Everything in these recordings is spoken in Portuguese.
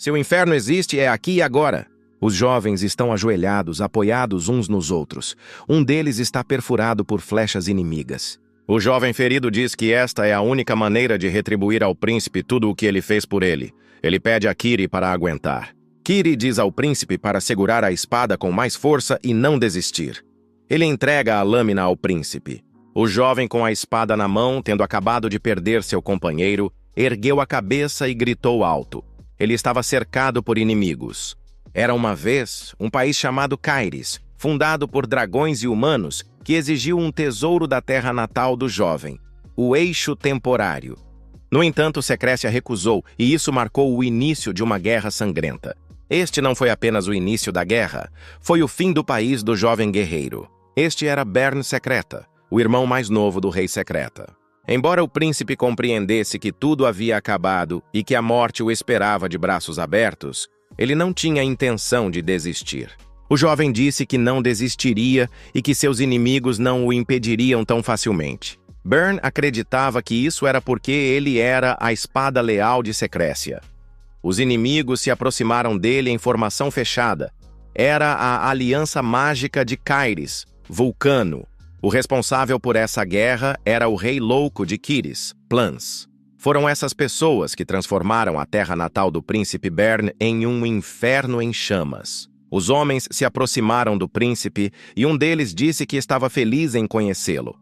Seu inferno existe é aqui e agora. Os jovens estão ajoelhados, apoiados uns nos outros. Um deles está perfurado por flechas inimigas. O jovem ferido diz que esta é a única maneira de retribuir ao príncipe tudo o que ele fez por ele. Ele pede a Kiri para aguentar. Kiri diz ao príncipe para segurar a espada com mais força e não desistir. Ele entrega a lâmina ao príncipe. O jovem, com a espada na mão, tendo acabado de perder seu companheiro, ergueu a cabeça e gritou alto. Ele estava cercado por inimigos. Era uma vez um país chamado Caires, fundado por dragões e humanos, que exigiu um tesouro da terra natal do jovem, o eixo temporário. No entanto, Secrécia recusou, e isso marcou o início de uma guerra sangrenta. Este não foi apenas o início da guerra, foi o fim do país do jovem guerreiro. Este era Bern Secreta, o irmão mais novo do rei Secreta. Embora o príncipe compreendesse que tudo havia acabado e que a morte o esperava de braços abertos, ele não tinha intenção de desistir. O jovem disse que não desistiria e que seus inimigos não o impediriam tão facilmente. Bern acreditava que isso era porque ele era a espada leal de Secrécia. Os inimigos se aproximaram dele em formação fechada. Era a aliança mágica de Caires, Vulcano. O responsável por essa guerra era o rei louco de Kiris, Plans. Foram essas pessoas que transformaram a terra natal do príncipe Bern em um inferno em chamas. Os homens se aproximaram do príncipe e um deles disse que estava feliz em conhecê-lo.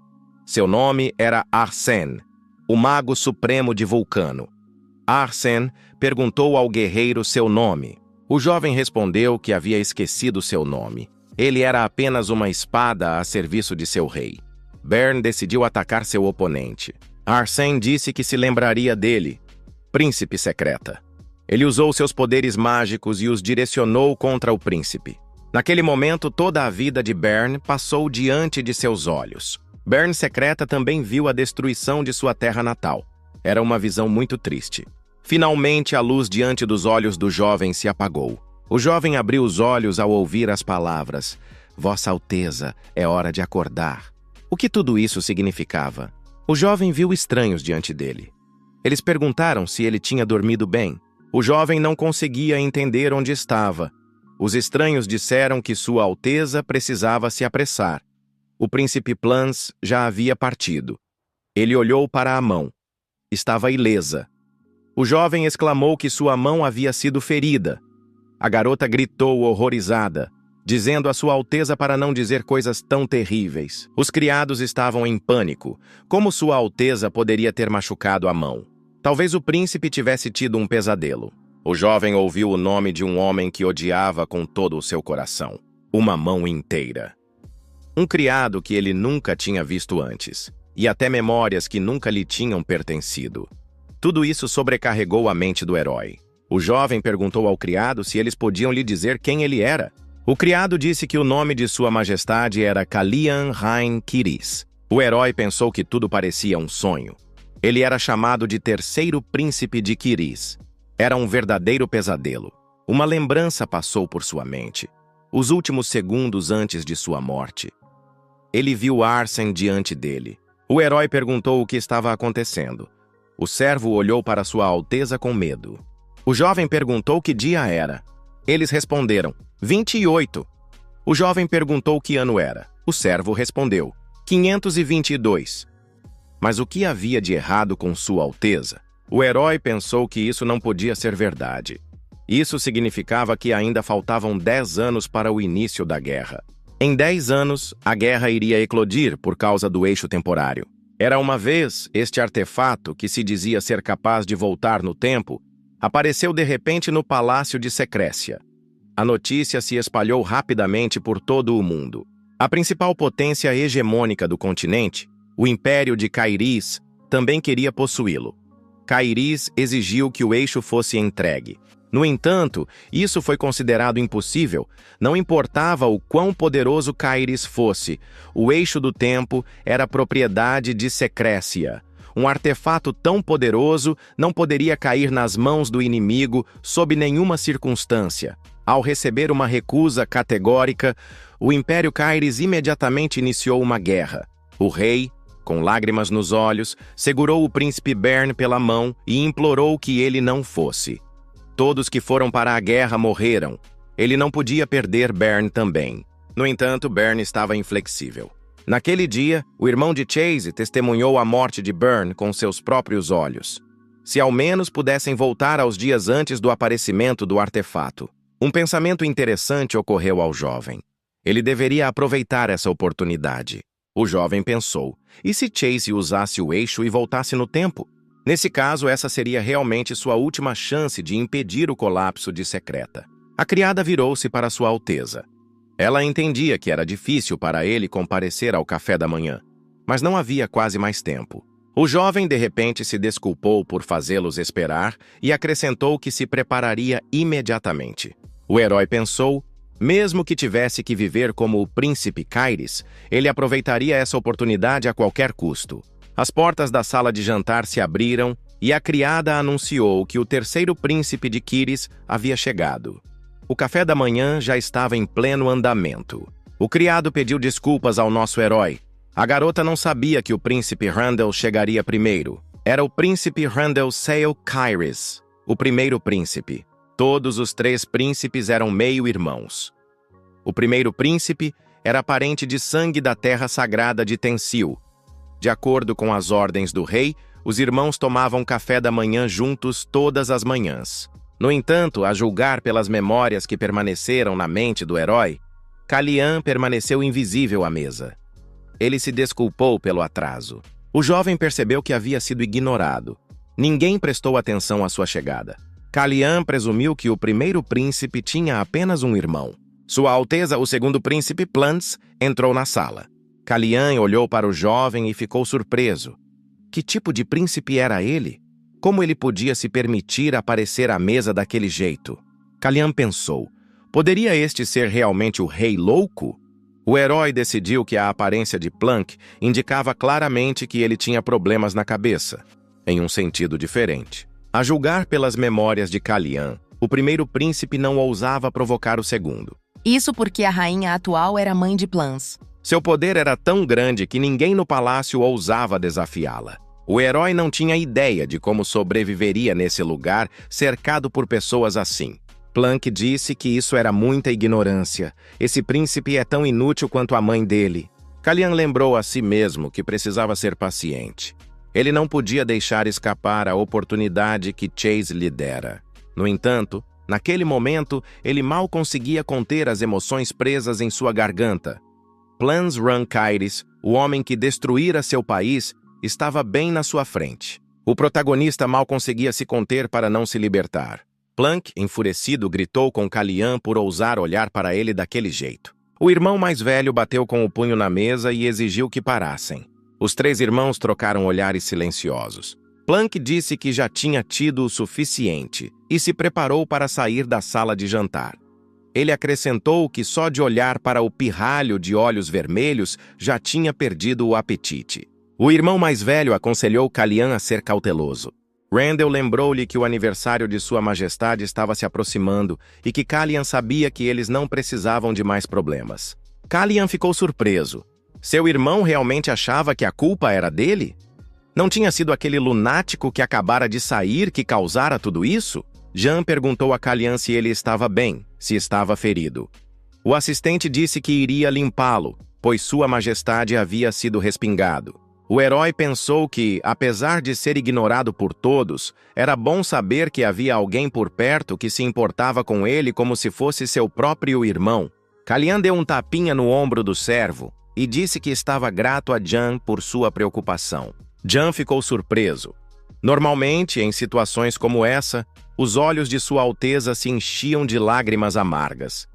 Seu nome era Arsène, o mago supremo de Vulcano. Arsène perguntou ao guerreiro seu nome. O jovem respondeu que havia esquecido seu nome. Ele era apenas uma espada a serviço de seu rei. Bern decidiu atacar seu oponente. Arsène disse que se lembraria dele, Príncipe Secreta. Ele usou seus poderes mágicos e os direcionou contra o príncipe. Naquele momento, toda a vida de Bern passou diante de seus olhos. Bern Secreta também viu a destruição de sua terra natal. Era uma visão muito triste. Finalmente, a luz diante dos olhos do jovem se apagou. O jovem abriu os olhos ao ouvir as palavras: Vossa Alteza, é hora de acordar. O que tudo isso significava? O jovem viu estranhos diante dele. Eles perguntaram se ele tinha dormido bem. O jovem não conseguia entender onde estava. Os estranhos disseram que Sua Alteza precisava se apressar. O príncipe Plans já havia partido. Ele olhou para a mão. Estava ilesa. O jovem exclamou que sua mão havia sido ferida. A garota gritou horrorizada, dizendo a Sua Alteza para não dizer coisas tão terríveis. Os criados estavam em pânico. Como Sua Alteza poderia ter machucado a mão? Talvez o príncipe tivesse tido um pesadelo. O jovem ouviu o nome de um homem que odiava com todo o seu coração. Uma mão inteira. Um criado que ele nunca tinha visto antes. E até memórias que nunca lhe tinham pertencido. Tudo isso sobrecarregou a mente do herói. O jovem perguntou ao criado se eles podiam lhe dizer quem ele era. O criado disse que o nome de Sua Majestade era Kalian Rain Kiris. O herói pensou que tudo parecia um sonho. Ele era chamado de Terceiro Príncipe de Kiris. Era um verdadeiro pesadelo. Uma lembrança passou por sua mente. Os últimos segundos antes de sua morte. Ele viu Arsène diante dele. O herói perguntou o que estava acontecendo. O servo olhou para Sua Alteza com medo. O jovem perguntou que dia era. Eles responderam, 28. O jovem perguntou que ano era. O servo respondeu, 522. Mas o que havia de errado com Sua Alteza? O herói pensou que isso não podia ser verdade. Isso significava que ainda faltavam 10 anos para o início da guerra. Em 10 anos, a guerra iria eclodir por causa do eixo temporário. Era uma vez, este artefato, que se dizia ser capaz de voltar no tempo, apareceu de repente no palácio de Secrécia. A notícia se espalhou rapidamente por todo o mundo. A principal potência hegemônica do continente, o Império de Caires, também queria possuí-lo. Caires exigiu que o eixo fosse entregue. No entanto, isso foi considerado impossível. Não importava o quão poderoso Caires fosse, o eixo do tempo era propriedade de Secrécia. Um artefato tão poderoso não poderia cair nas mãos do inimigo sob nenhuma circunstância. Ao receber uma recusa categórica, o Império Caires imediatamente iniciou uma guerra. O rei, com lágrimas nos olhos, segurou o príncipe Bern pela mão e implorou que ele não fosse. Todos que foram para a guerra morreram. Ele não podia perder Bern também. No entanto, Bern estava inflexível. Naquele dia, o irmão de Chase testemunhou a morte de Bern com seus próprios olhos. Se ao menos pudessem voltar aos dias antes do aparecimento do artefato. Um pensamento interessante ocorreu ao jovem. Ele deveria aproveitar essa oportunidade. O jovem pensou, e se Chase usasse o eixo e voltasse no tempo? Nesse caso, essa seria realmente sua última chance de impedir o colapso de Secreta. A criada virou-se para Sua Alteza. Ela entendia que era difícil para ele comparecer ao café da manhã, mas não havia quase mais tempo. O jovem, de repente, se desculpou por fazê-los esperar e acrescentou que se prepararia imediatamente. O herói pensou, mesmo que tivesse que viver como o príncipe Kyris, ele aproveitaria essa oportunidade a qualquer custo. As portas da sala de jantar se abriram e a criada anunciou que o terceiro príncipe de Kyris havia chegado. O café da manhã já estava em pleno andamento. O criado pediu desculpas ao nosso herói. A garota não sabia que o príncipe Randall chegaria primeiro. Era o príncipe Randall Sale Kyris, o primeiro príncipe. Todos os três príncipes eram meio-irmãos. O primeiro príncipe era parente de sangue da terra sagrada de Tensil. De acordo com as ordens do rei, os irmãos tomavam café da manhã juntos todas as manhãs. No entanto, a julgar pelas memórias que permaneceram na mente do herói, Kalian permaneceu invisível à mesa. Ele se desculpou pelo atraso. O jovem percebeu que havia sido ignorado. Ninguém prestou atenção à sua chegada. Kalian presumiu que o primeiro príncipe tinha apenas um irmão. Sua Alteza, o segundo príncipe Plans, entrou na sala. Kalian olhou para o jovem e ficou surpreso. Que tipo de príncipe era ele? Como ele podia se permitir aparecer à mesa daquele jeito? Kalian pensou, poderia este ser realmente o rei louco? O herói decidiu que a aparência de Plunk indicava claramente que ele tinha problemas na cabeça, em um sentido diferente. A julgar pelas memórias de Kalian, o primeiro príncipe não ousava provocar o segundo. Isso porque a rainha atual era mãe de Plans. Seu poder era tão grande que ninguém no palácio ousava desafiá-la. O herói não tinha ideia de como sobreviveria nesse lugar cercado por pessoas assim. Plunk disse que isso era muita ignorância. Esse príncipe é tão inútil quanto a mãe dele. Kalian lembrou a si mesmo que precisava ser paciente. Ele não podia deixar escapar a oportunidade que Chase lhe dera. No entanto, naquele momento, ele mal conseguia conter as emoções presas em sua garganta. Plans Ran Kyris, o homem que destruíra seu país, estava bem na sua frente. O protagonista mal conseguia se conter para não se libertar. Plunk, enfurecido, gritou com Kalian por ousar olhar para ele daquele jeito. O irmão mais velho bateu com o punho na mesa e exigiu que parassem. Os três irmãos trocaram olhares silenciosos. Plunk disse que já tinha tido o suficiente e se preparou para sair da sala de jantar. Ele acrescentou que só de olhar para o pirralho de olhos vermelhos já tinha perdido o apetite. O irmão mais velho aconselhou Kalian a ser cauteloso. Randall lembrou-lhe que o aniversário de Sua Majestade estava se aproximando e que Kalian sabia que eles não precisavam de mais problemas. Kalian ficou surpreso. Seu irmão realmente achava que a culpa era dele? Não tinha sido aquele lunático que acabara de sair que causara tudo isso? Jean perguntou a Kalian se ele estava bem, se estava ferido. O assistente disse que iria limpá-lo, pois Sua Majestade havia sido respingado. O herói pensou que, apesar de ser ignorado por todos, era bom saber que havia alguém por perto que se importava com ele como se fosse seu próprio irmão. Kalian deu um tapinha no ombro do servo e disse que estava grato a Jean por sua preocupação. Jean ficou surpreso. Normalmente, em situações como essa, os olhos de Sua Alteza se enchiam de lágrimas amargas.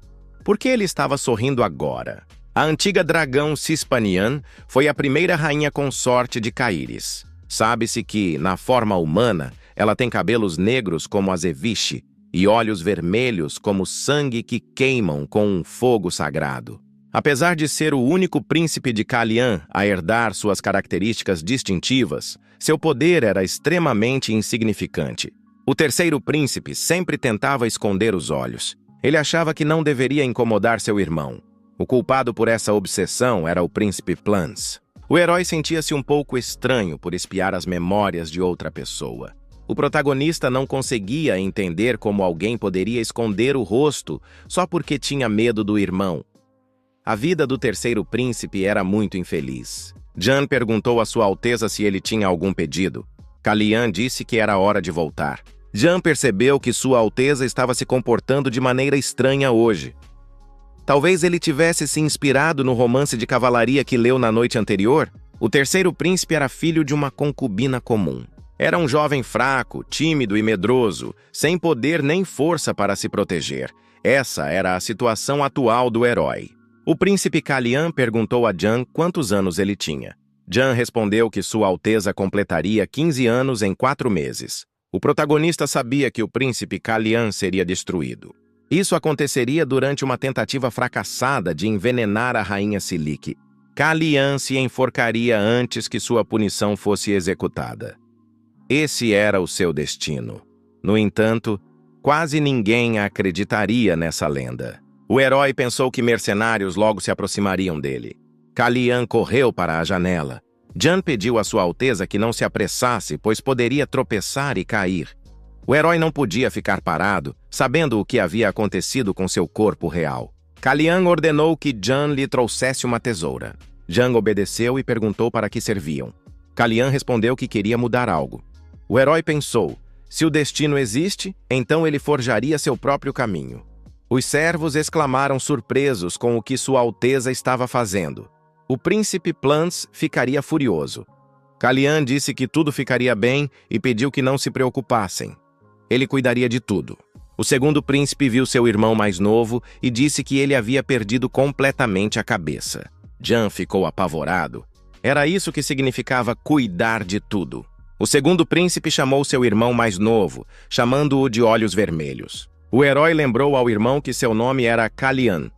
Por que ele estava sorrindo agora? A antiga dragão Cispanian foi a primeira rainha consorte de Kyris. Sabe-se que, na forma humana, ela tem cabelos negros como a Zeviche e olhos vermelhos como sangue que queimam com um fogo sagrado. Apesar de ser o único príncipe de Kalian a herdar suas características distintivas, seu poder era extremamente insignificante. O terceiro príncipe sempre tentava esconder os olhos. Ele achava que não deveria incomodar seu irmão. O culpado por essa obsessão era o príncipe Plans. O herói sentia-se um pouco estranho por espiar as memórias de outra pessoa. O protagonista não conseguia entender como alguém poderia esconder o rosto só porque tinha medo do irmão. A vida do terceiro príncipe era muito infeliz. Jan perguntou a Sua Alteza se ele tinha algum pedido. Kalian disse que era hora de voltar. Jan percebeu que Sua Alteza estava se comportando de maneira estranha hoje. Talvez ele tivesse se inspirado no romance de cavalaria que leu na noite anterior. O terceiro príncipe era filho de uma concubina comum. Era um jovem fraco, tímido e medroso, sem poder nem força para se proteger. Essa era a situação atual do herói. O príncipe Kalian perguntou a Jan quantos anos ele tinha. Jan respondeu que Sua Alteza completaria 15 anos em 4 meses. O protagonista sabia que o príncipe Kalian seria destruído. Isso aconteceria durante uma tentativa fracassada de envenenar a rainha Silik. Kalian se enforcaria antes que sua punição fosse executada. Esse era o seu destino. No entanto, quase ninguém acreditaria nessa lenda. O herói pensou que mercenários logo se aproximariam dele. Kalian correu para a janela. Jan pediu a Sua Alteza que não se apressasse, pois poderia tropeçar e cair. O herói não podia ficar parado, sabendo o que havia acontecido com seu corpo real. Kalian ordenou que Jan lhe trouxesse uma tesoura. Jan obedeceu e perguntou para que serviam. Kalian respondeu que queria mudar algo. O herói pensou, se o destino existe, então ele forjaria seu próprio caminho. Os servos exclamaram surpresos com o que Sua Alteza estava fazendo. O príncipe Plans ficaria furioso. Kalian disse que tudo ficaria bem e pediu que não se preocupassem. Ele cuidaria de tudo. O segundo príncipe viu seu irmão mais novo e disse que ele havia perdido completamente a cabeça. Jan ficou apavorado. Era isso que significava cuidar de tudo. O segundo príncipe chamou seu irmão mais novo, chamando-o de Olhos Vermelhos. O herói lembrou ao irmão que seu nome era Kalian.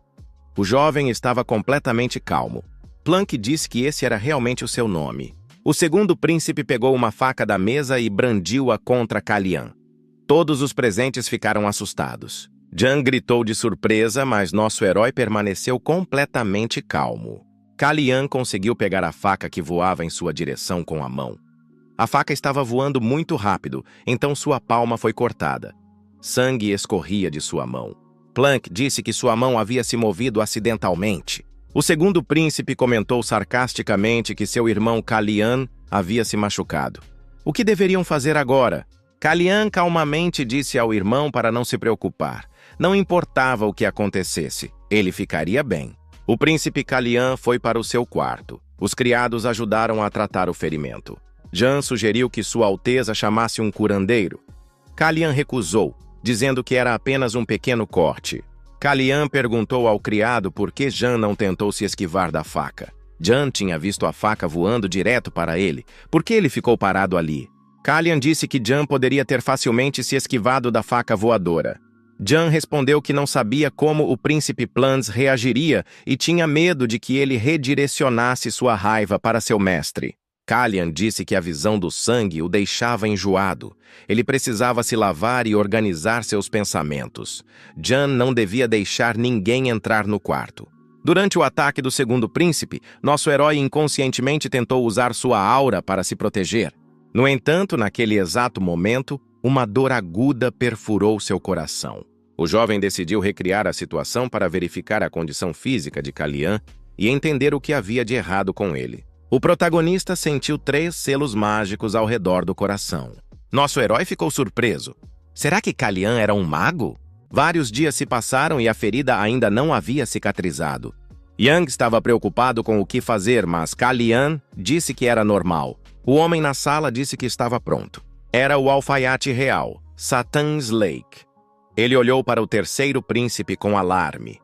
O jovem estava completamente calmo. Plank disse que esse era realmente o seu nome. O segundo príncipe pegou uma faca da mesa e brandiu-a contra Kalian. Todos os presentes ficaram assustados. Jan gritou de surpresa, mas nosso herói permaneceu completamente calmo. Kalian conseguiu pegar a faca que voava em sua direção com a mão. A faca estava voando muito rápido, então sua palma foi cortada. Sangue escorria de sua mão. Plank disse que sua mão havia se movido acidentalmente. O segundo príncipe comentou sarcasticamente que seu irmão Kalian havia se machucado. O que deveriam fazer agora? Kalian calmamente disse ao irmão para não se preocupar. Não importava o que acontecesse, ele ficaria bem. O príncipe Kalian foi para o seu quarto. Os criados ajudaram a tratar o ferimento. Jan sugeriu que Sua Alteza chamasse um curandeiro. Kalian recusou, dizendo que era apenas um pequeno corte. Kalian perguntou ao criado por que Jan não tentou se esquivar da faca. Jan tinha visto a faca voando direto para ele. Por que ele ficou parado ali? Kalian disse que Jan poderia ter facilmente se esquivado da faca voadora. Jan respondeu que não sabia como o príncipe Plans reagiria e tinha medo de que ele redirecionasse sua raiva para seu mestre. Kalian disse que a visão do sangue o deixava enjoado. Ele precisava se lavar e organizar seus pensamentos. Jan não devia deixar ninguém entrar no quarto. Durante o ataque do segundo príncipe, nosso herói inconscientemente tentou usar sua aura para se proteger. No entanto, naquele exato momento, uma dor aguda perfurou seu coração. O jovem decidiu recriar a situação para verificar a condição física de Kalian e entender o que havia de errado com ele. O protagonista sentiu 3 selos mágicos ao redor do coração. Nosso herói ficou surpreso. Será que Kalian era um mago? Vários dias se passaram e a ferida ainda não havia cicatrizado. Yang estava preocupado com o que fazer, mas Kalian disse que era normal. O homem na sala disse que estava pronto. Era o alfaiate real, Satan Slake. Ele olhou para o terceiro príncipe com alarme.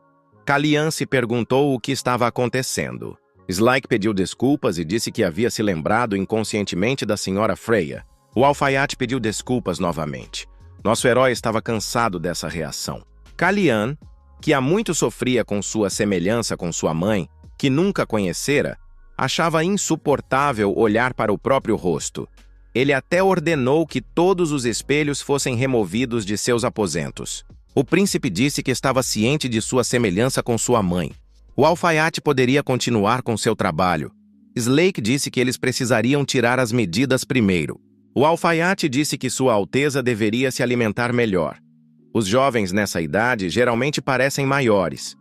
Kalian se perguntou o que estava acontecendo. Slake pediu desculpas e disse que havia se lembrado inconscientemente da senhora Freya. O alfaiate pediu desculpas novamente. Nosso herói estava cansado dessa reação. Kalian, que há muito sofria com sua semelhança com sua mãe, que nunca conhecera, achava insuportável olhar para o próprio rosto. Ele até ordenou que todos os espelhos fossem removidos de seus aposentos. O príncipe disse que estava ciente de sua semelhança com sua mãe. O alfaiate poderia continuar com seu trabalho. Slake disse que eles precisariam tirar as medidas primeiro. O alfaiate disse que Sua Alteza deveria se alimentar melhor. Os jovens nessa idade geralmente parecem maiores.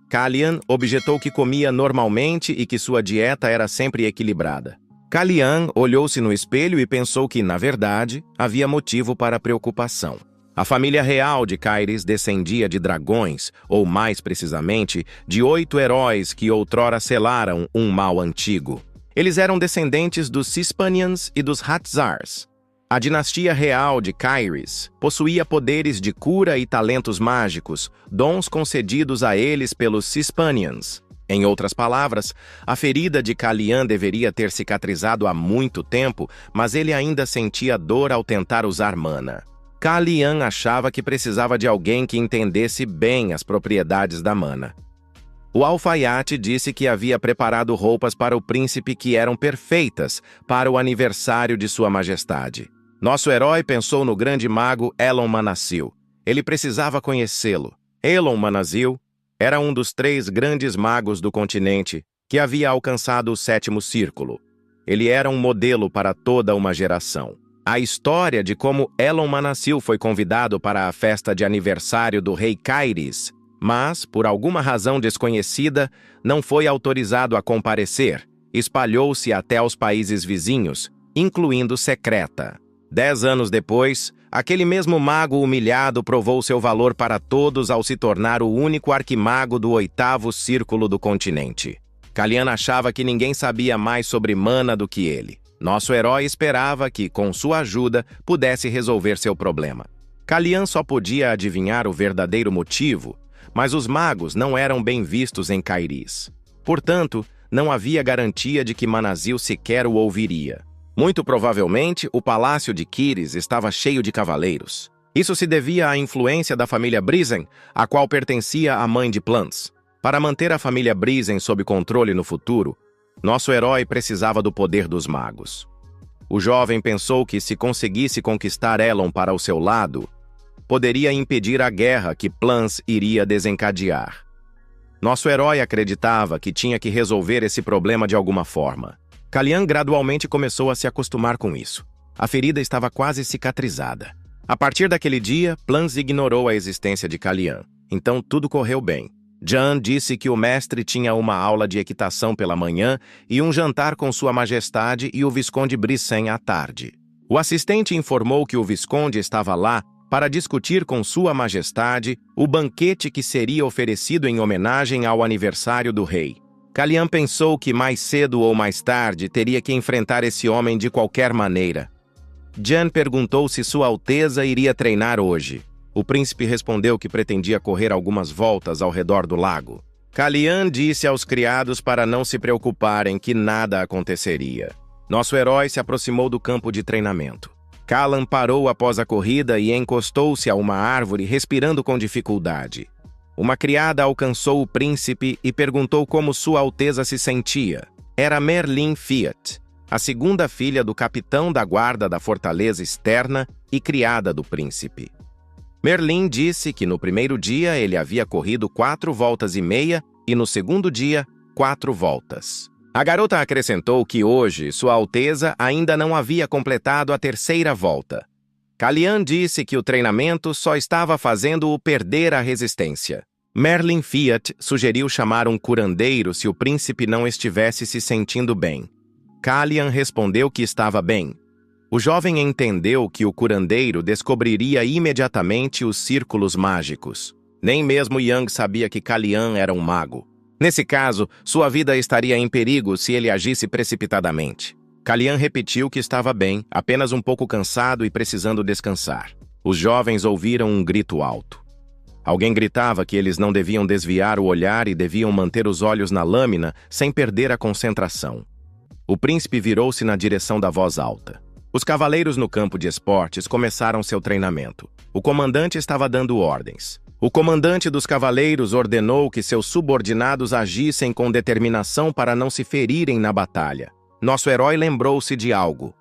Kalian objetou que comia normalmente e que sua dieta era sempre equilibrada. Kalian olhou-se no espelho e pensou que, na verdade, havia motivo para preocupação. A família real de Caires descendia de dragões, ou mais precisamente, de 8 heróis que outrora selaram um mal antigo. Eles eram descendentes dos Cispanians e dos Hatzars. A dinastia real de Caires possuía poderes de cura e talentos mágicos, dons concedidos a eles pelos Cispanians. Em outras palavras, a ferida de Kalian deveria ter cicatrizado há muito tempo, mas ele ainda sentia dor ao tentar usar mana. Kalian achava que precisava de alguém que entendesse bem as propriedades da mana. O alfaiate disse que havia preparado roupas para o príncipe que eram perfeitas para o aniversário de Sua Majestade. Nosso herói pensou no grande mago Elon Manassil. Ele precisava conhecê-lo. Elon Manassil era um dos 3 grandes magos do continente que havia alcançado o 7º círculo. Ele era um modelo para toda uma geração. A história de como Elon Manassil foi convidado para a festa de aniversário do rei Caires, mas, por alguma razão desconhecida, não foi autorizado a comparecer, espalhou-se até aos países vizinhos, incluindo Secreta. 10 anos depois, aquele mesmo mago humilhado provou seu valor para todos ao se tornar o único arquimago do 8º círculo do continente. Kalian achava que ninguém sabia mais sobre mana do que ele. Nosso herói esperava que, com sua ajuda, pudesse resolver seu problema. Kalian só podia adivinhar o verdadeiro motivo, mas os magos não eram bem vistos em Caires. Portanto, não havia garantia de que Manassil sequer o ouviria. Muito provavelmente, o palácio de Kyres estava cheio de cavaleiros. Isso se devia à influência da família Brizen, a qual pertencia à mãe de Plans. Para manter a família Brizen sob controle no futuro, nosso herói precisava do poder dos magos. O jovem pensou que, se conseguisse conquistar Elon para o seu lado, poderia impedir a guerra que Plans iria desencadear. Nosso herói acreditava que tinha que resolver esse problema de alguma forma. Kalian gradualmente começou a se acostumar com isso. A ferida estava quase cicatrizada. A partir daquele dia, Plans ignorou a existência de Kalian. Então tudo correu bem. Jan disse que o mestre tinha uma aula de equitação pela manhã e um jantar com Sua Majestade e o Visconde Brissen à tarde. O assistente informou que o Visconde estava lá para discutir com Sua Majestade o banquete que seria oferecido em homenagem ao aniversário do rei. Kalian pensou que mais cedo ou mais tarde teria que enfrentar esse homem de qualquer maneira. Jan perguntou se Sua Alteza iria treinar hoje. O príncipe respondeu que pretendia correr algumas voltas ao redor do lago. Kalian disse aos criados para não se preocuparem que nada aconteceria. Nosso herói se aproximou do campo de treinamento. Kalan parou após a corrida e encostou-se a uma árvore, respirando com dificuldade. Uma criada alcançou o príncipe e perguntou como Sua Alteza se sentia. Era Merlin Fiat, a segunda filha do capitão da guarda da fortaleza externa e criada do príncipe. Merlin disse que no primeiro dia ele havia corrido 4 voltas e meia e no segundo dia, 4 voltas. A garota acrescentou que hoje Sua Alteza ainda não havia completado a 3ª volta. Kalian disse que o treinamento só estava fazendo-o perder a resistência. Merlin Fiat sugeriu chamar um curandeiro se o príncipe não estivesse se sentindo bem. Kalian respondeu que estava bem. O jovem entendeu que o curandeiro descobriria imediatamente os círculos mágicos. Nem mesmo Yang sabia que Kalian era um mago. Nesse caso, sua vida estaria em perigo se ele agisse precipitadamente. Kalian repetiu que estava bem, apenas um pouco cansado e precisando descansar. Os jovens ouviram um grito alto. Alguém gritava que eles não deviam desviar o olhar e deviam manter os olhos na lâmina sem perder a concentração. O príncipe virou-se na direção da voz alta. Os cavaleiros no campo de esportes começaram seu treinamento. O comandante estava dando ordens. O comandante dos cavaleiros ordenou que seus subordinados agissem com determinação para não se ferirem na batalha. Nosso herói lembrou-se de algo.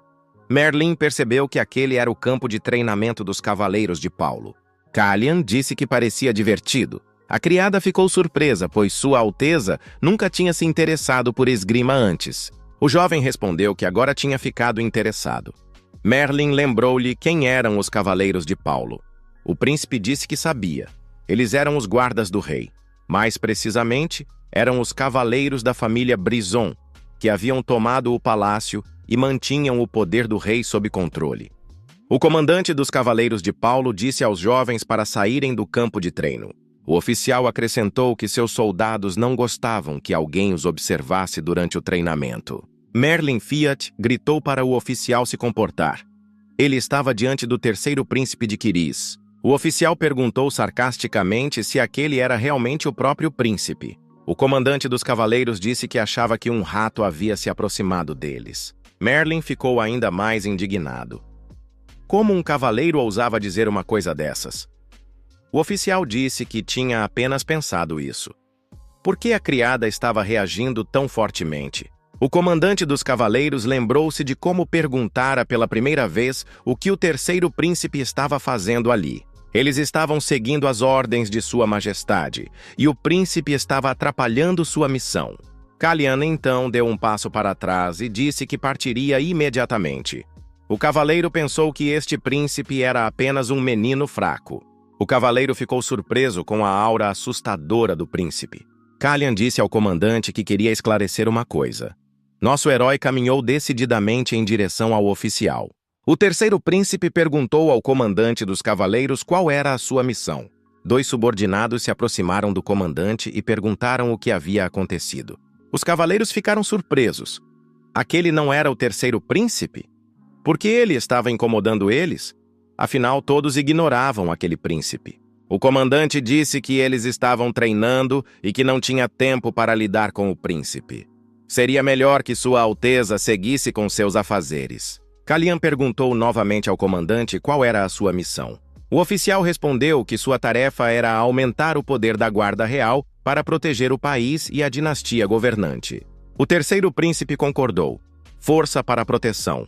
Merlin percebeu que aquele era o campo de treinamento dos cavaleiros de Paulo. Kalian disse que parecia divertido. A criada ficou surpresa, pois Sua Alteza nunca tinha se interessado por esgrima antes. O jovem respondeu que agora tinha ficado interessado. Merlin lembrou-lhe quem eram os cavaleiros de Paulo. O príncipe disse que sabia. Eles eram os guardas do rei. Mais precisamente, eram os cavaleiros da família Brison, que haviam tomado o palácio e mantinham o poder do rei sob controle. O comandante dos cavaleiros de Paulo disse aos jovens para saírem do campo de treino. O oficial acrescentou que seus soldados não gostavam que alguém os observasse durante o treinamento. Merlin Fiat gritou para o oficial se comportar. Ele estava diante do terceiro príncipe de Quiris. O oficial perguntou sarcasticamente se aquele era realmente o próprio príncipe. O comandante dos cavaleiros disse que achava que um rato havia se aproximado deles. Merlin ficou ainda mais indignado. Como um cavaleiro ousava dizer uma coisa dessas? O oficial disse que tinha apenas pensado isso. Por que a criada estava reagindo tão fortemente? O comandante dos cavaleiros lembrou-se de como perguntara pela primeira vez o que o terceiro príncipe estava fazendo ali. Eles estavam seguindo as ordens de Sua Majestade, e o príncipe estava atrapalhando sua missão. Calian então deu um passo para trás e disse que partiria imediatamente. O cavaleiro pensou que este príncipe era apenas um menino fraco. O cavaleiro ficou surpreso com a aura assustadora do príncipe. Calian disse ao comandante que queria esclarecer uma coisa. Nosso herói caminhou decididamente em direção ao oficial. O terceiro príncipe perguntou ao comandante dos cavaleiros qual era a sua missão. 2 subordinados se aproximaram do comandante e perguntaram o que havia acontecido. Os cavaleiros ficaram surpresos. Aquele não era o terceiro príncipe? Por que ele estava incomodando eles? Afinal, todos ignoravam aquele príncipe. O comandante disse que eles estavam treinando e que não tinha tempo para lidar com o príncipe. Seria melhor que Sua Alteza seguisse com seus afazeres. Calian perguntou novamente ao comandante qual era a sua missão. O oficial respondeu que sua tarefa era aumentar o poder da Guarda Real para proteger o país e a dinastia governante. O terceiro príncipe concordou. Força para a proteção.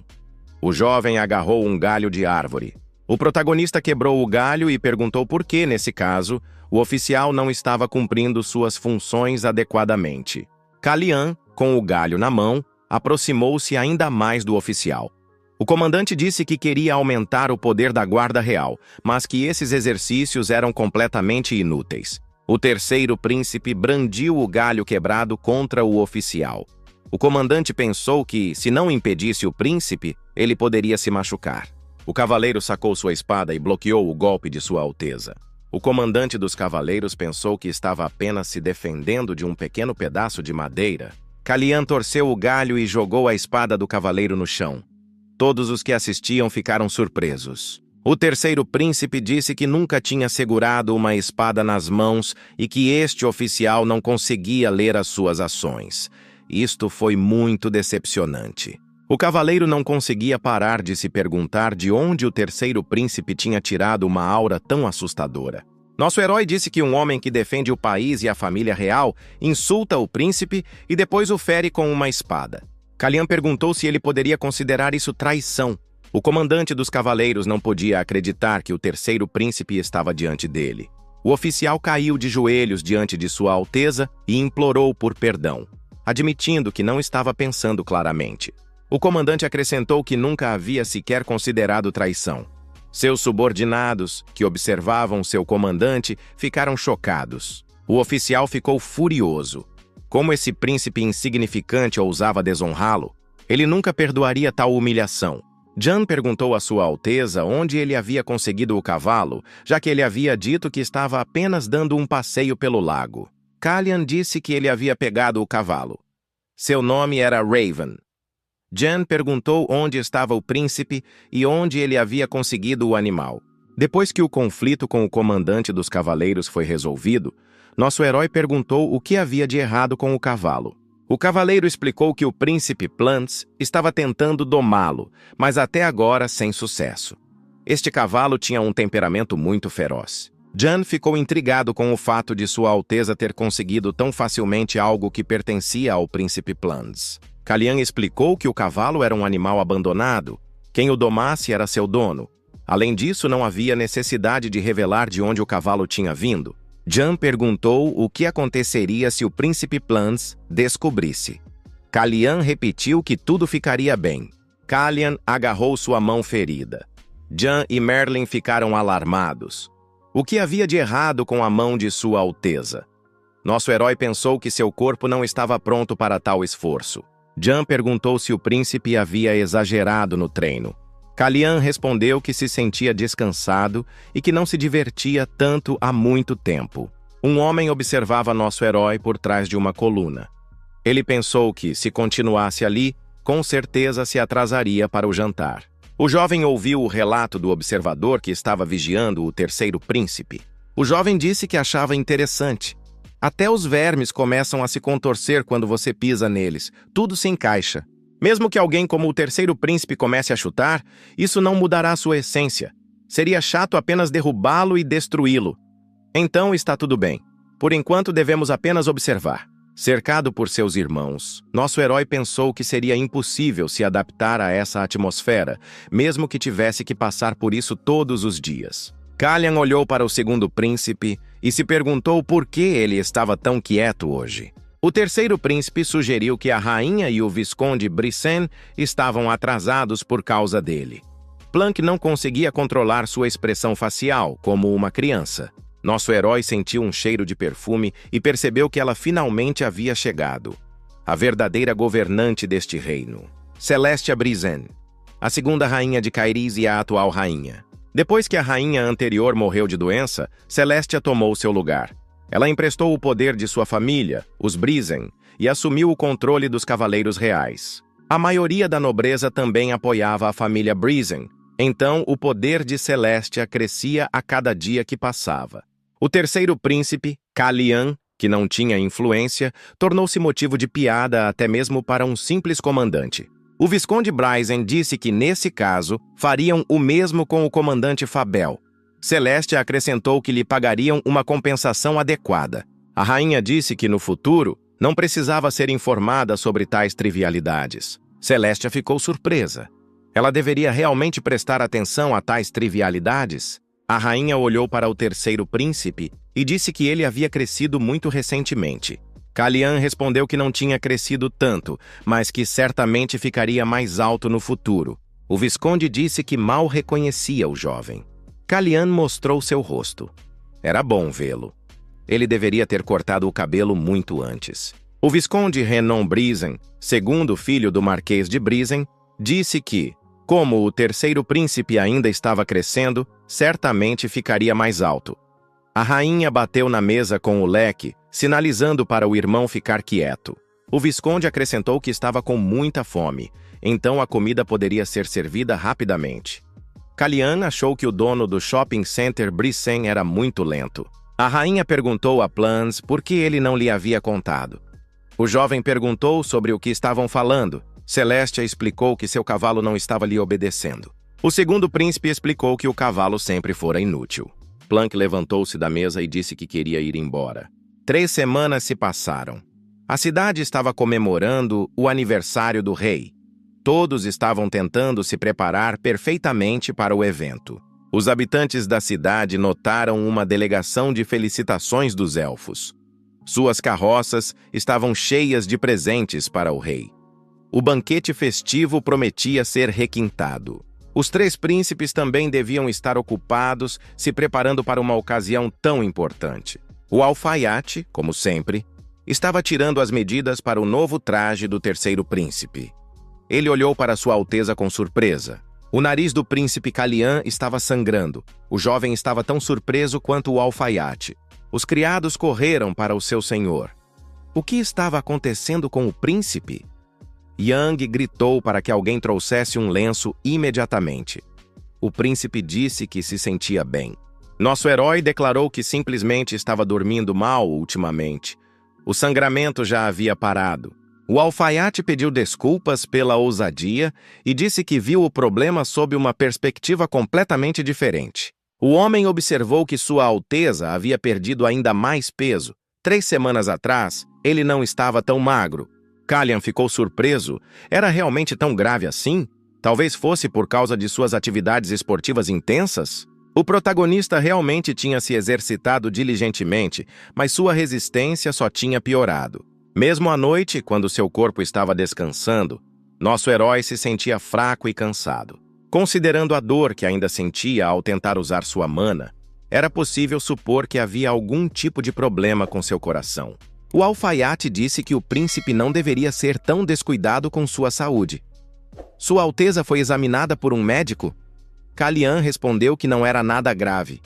O jovem agarrou um galho de árvore. O protagonista quebrou o galho e perguntou por que, nesse caso, o oficial não estava cumprindo suas funções adequadamente. Calian, com o galho na mão, aproximou-se ainda mais do oficial. O comandante disse que queria aumentar o poder da Guarda Real, mas que esses exercícios eram completamente inúteis. O terceiro príncipe brandiu o galho quebrado contra o oficial. O comandante pensou que, se não impedisse o príncipe, ele poderia se machucar. O cavaleiro sacou sua espada e bloqueou o golpe de Sua Alteza. O comandante dos cavaleiros pensou que estava apenas se defendendo de um pequeno pedaço de madeira. Calian torceu o galho e jogou a espada do cavaleiro no chão. Todos os que assistiam ficaram surpresos. O terceiro príncipe disse que nunca tinha segurado uma espada nas mãos e que este oficial não conseguia ler as suas ações. Isto foi muito decepcionante. O cavaleiro não conseguia parar de se perguntar de onde o terceiro príncipe tinha tirado uma aura tão assustadora. Nosso herói disse que um homem que defende o país e a família real insulta o príncipe e depois o fere com uma espada. Calian perguntou se ele poderia considerar isso traição. O comandante dos cavaleiros não podia acreditar que o terceiro príncipe estava diante dele. O oficial caiu de joelhos diante de Sua Alteza e implorou por perdão, admitindo que não estava pensando claramente. O comandante acrescentou que nunca havia sequer considerado traição. Seus subordinados, que observavam seu comandante, ficaram chocados. O oficial ficou furioso. Como esse príncipe insignificante ousava desonrá-lo? Ele nunca perdoaria tal humilhação. Jan perguntou a Sua Alteza onde ele havia conseguido o cavalo, já que ele havia dito que estava apenas dando um passeio pelo lago. Calian disse que ele havia pegado o cavalo. Seu nome era Raven. Jan perguntou onde estava o príncipe e onde ele havia conseguido o animal. Depois que o conflito com o comandante dos cavaleiros foi resolvido, nosso herói perguntou o que havia de errado com o cavalo. O cavaleiro explicou que o príncipe Plants estava tentando domá-lo, mas até agora sem sucesso. Este cavalo tinha um temperamento muito feroz. Jan ficou intrigado com o fato de Sua Alteza ter conseguido tão facilmente algo que pertencia ao príncipe Plants. Calian explicou que o cavalo era um animal abandonado. Quem o domasse era seu dono. Além disso, não havia necessidade de revelar de onde o cavalo tinha vindo. Jan perguntou o que aconteceria se o príncipe Plants descobrisse. Calian repetiu que tudo ficaria bem. Kalian agarrou sua mão ferida. Jan e Merlin ficaram alarmados. O que havia de errado com a mão de Sua Alteza? Nosso herói pensou que seu corpo não estava pronto para tal esforço. Jan perguntou se o príncipe havia exagerado no treino. Kalian respondeu que se sentia descansado e que não se divertia tanto há muito tempo. Um homem observava nosso herói por trás de uma coluna. Ele pensou que, se continuasse ali, com certeza se atrasaria para o jantar. O jovem ouviu o relato do observador que estava vigiando o terceiro príncipe. O jovem disse que achava interessante. Até os vermes começam a se contorcer quando você pisa neles. Tudo se encaixa. Mesmo que alguém como o terceiro príncipe comece a chutar, isso não mudará sua essência. Seria chato apenas derrubá-lo e destruí-lo. Então está tudo bem. Por enquanto devemos apenas observar. Cercado por seus irmãos, nosso herói pensou que seria impossível se adaptar a essa atmosfera, mesmo que tivesse que passar por isso todos os dias. Kalian olhou para o segundo príncipe e se perguntou por que ele estava tão quieto hoje. O terceiro príncipe sugeriu que a rainha e o visconde Brissen estavam atrasados por causa dele. Planck não conseguia controlar sua expressão facial, como uma criança. Nosso herói sentiu um cheiro de perfume e percebeu que ela finalmente havia chegado. A verdadeira governante deste reino. Celestia Brissen, a segunda rainha de Caerys e a atual rainha. Depois que a rainha anterior morreu de doença, Celestia tomou seu lugar. Ela emprestou o poder de sua família, os Brissen, e assumiu o controle dos cavaleiros reais. A maioria da nobreza também apoiava a família Brissen, então o poder de Celestia crescia a cada dia que passava. O terceiro príncipe, Kalian, que não tinha influência, tornou-se motivo de piada até mesmo para um simples comandante. O visconde Brissen disse que, nesse caso, fariam o mesmo com o comandante Fabel. Celestia acrescentou que lhe pagariam uma compensação adequada. A rainha disse que, no futuro, não precisava ser informada sobre tais trivialidades. Celestia ficou surpresa. Ela deveria realmente prestar atenção a tais trivialidades? A rainha olhou para o terceiro príncipe e disse que ele havia crescido muito recentemente. Kalian respondeu que não tinha crescido tanto, mas que certamente ficaria mais alto no futuro. O visconde disse que mal reconhecia o jovem. Kalian mostrou seu rosto. Era bom vê-lo. Ele deveria ter cortado o cabelo muito antes. O visconde Renon Brissen, segundo filho do marquês de Brissen, disse que, como o terceiro príncipe ainda estava crescendo, certamente ficaria mais alto. A rainha bateu na mesa com o leque, sinalizando para o irmão ficar quieto. O visconde acrescentou que estava com muita fome, então a comida poderia ser servida rapidamente. Kalian achou que o dono do shopping center Brissen era muito lento. A rainha perguntou a Plans por que ele não lhe havia contado. O jovem perguntou sobre o que estavam falando. Celestia explicou que seu cavalo não estava lhe obedecendo. O segundo príncipe explicou que o cavalo sempre fora inútil. Planck levantou-se da mesa e disse que queria ir embora. 3 semanas se passaram. A cidade estava comemorando o aniversário do rei. Todos estavam tentando se preparar perfeitamente para o evento. Os habitantes da cidade notaram uma delegação de felicitações dos elfos. Suas carroças estavam cheias de presentes para o rei. O banquete festivo prometia ser requintado. Os 3 príncipes também deviam estar ocupados, se preparando para uma ocasião tão importante. O alfaiate, como sempre, estava tirando as medidas para o novo traje do terceiro príncipe. Ele olhou para Sua Alteza com surpresa. O nariz do príncipe Kalian estava sangrando. O jovem estava tão surpreso quanto o alfaiate. Os criados correram para o seu senhor. O que estava acontecendo com o príncipe? Yang gritou para que alguém trouxesse um lenço imediatamente. O príncipe disse que se sentia bem. Nosso herói declarou que simplesmente estava dormindo mal ultimamente. O sangramento já havia parado. O alfaiate pediu desculpas pela ousadia e disse que viu o problema sob uma perspectiva completamente diferente. O homem observou que Sua Alteza havia perdido ainda mais peso. 3 semanas atrás, ele não estava tão magro. Kalian ficou surpreso. Era realmente tão grave assim? Talvez fosse por causa de suas atividades esportivas intensas? O protagonista realmente tinha se exercitado diligentemente, mas sua resistência só tinha piorado. Mesmo à noite, quando seu corpo estava descansando, Nosso herói se sentia fraco e cansado. Considerando a dor que ainda sentia ao tentar usar sua mana, era possível supor que havia algum tipo de problema com seu coração. O alfaiate disse que o príncipe não deveria ser tão descuidado com sua saúde. Sua Alteza foi examinada por um médico? Kalian respondeu que não era nada grave.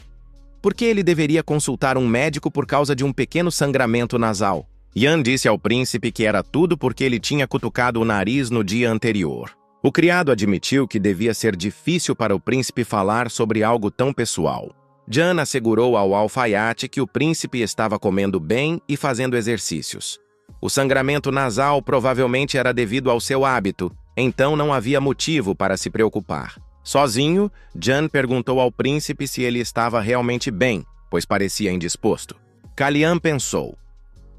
Por que ele deveria consultar um médico por causa de um pequeno sangramento nasal? Yan disse ao príncipe que era tudo porque ele tinha cutucado o nariz no dia anterior. O criado admitiu que devia ser difícil para o príncipe falar sobre algo tão pessoal. Jan assegurou ao alfaiate que o príncipe estava comendo bem e fazendo exercícios. O sangramento nasal provavelmente era devido ao seu hábito, então não havia motivo para se preocupar. Sozinho, Jan perguntou ao príncipe se ele estava realmente bem, pois parecia indisposto. Kalian pensou: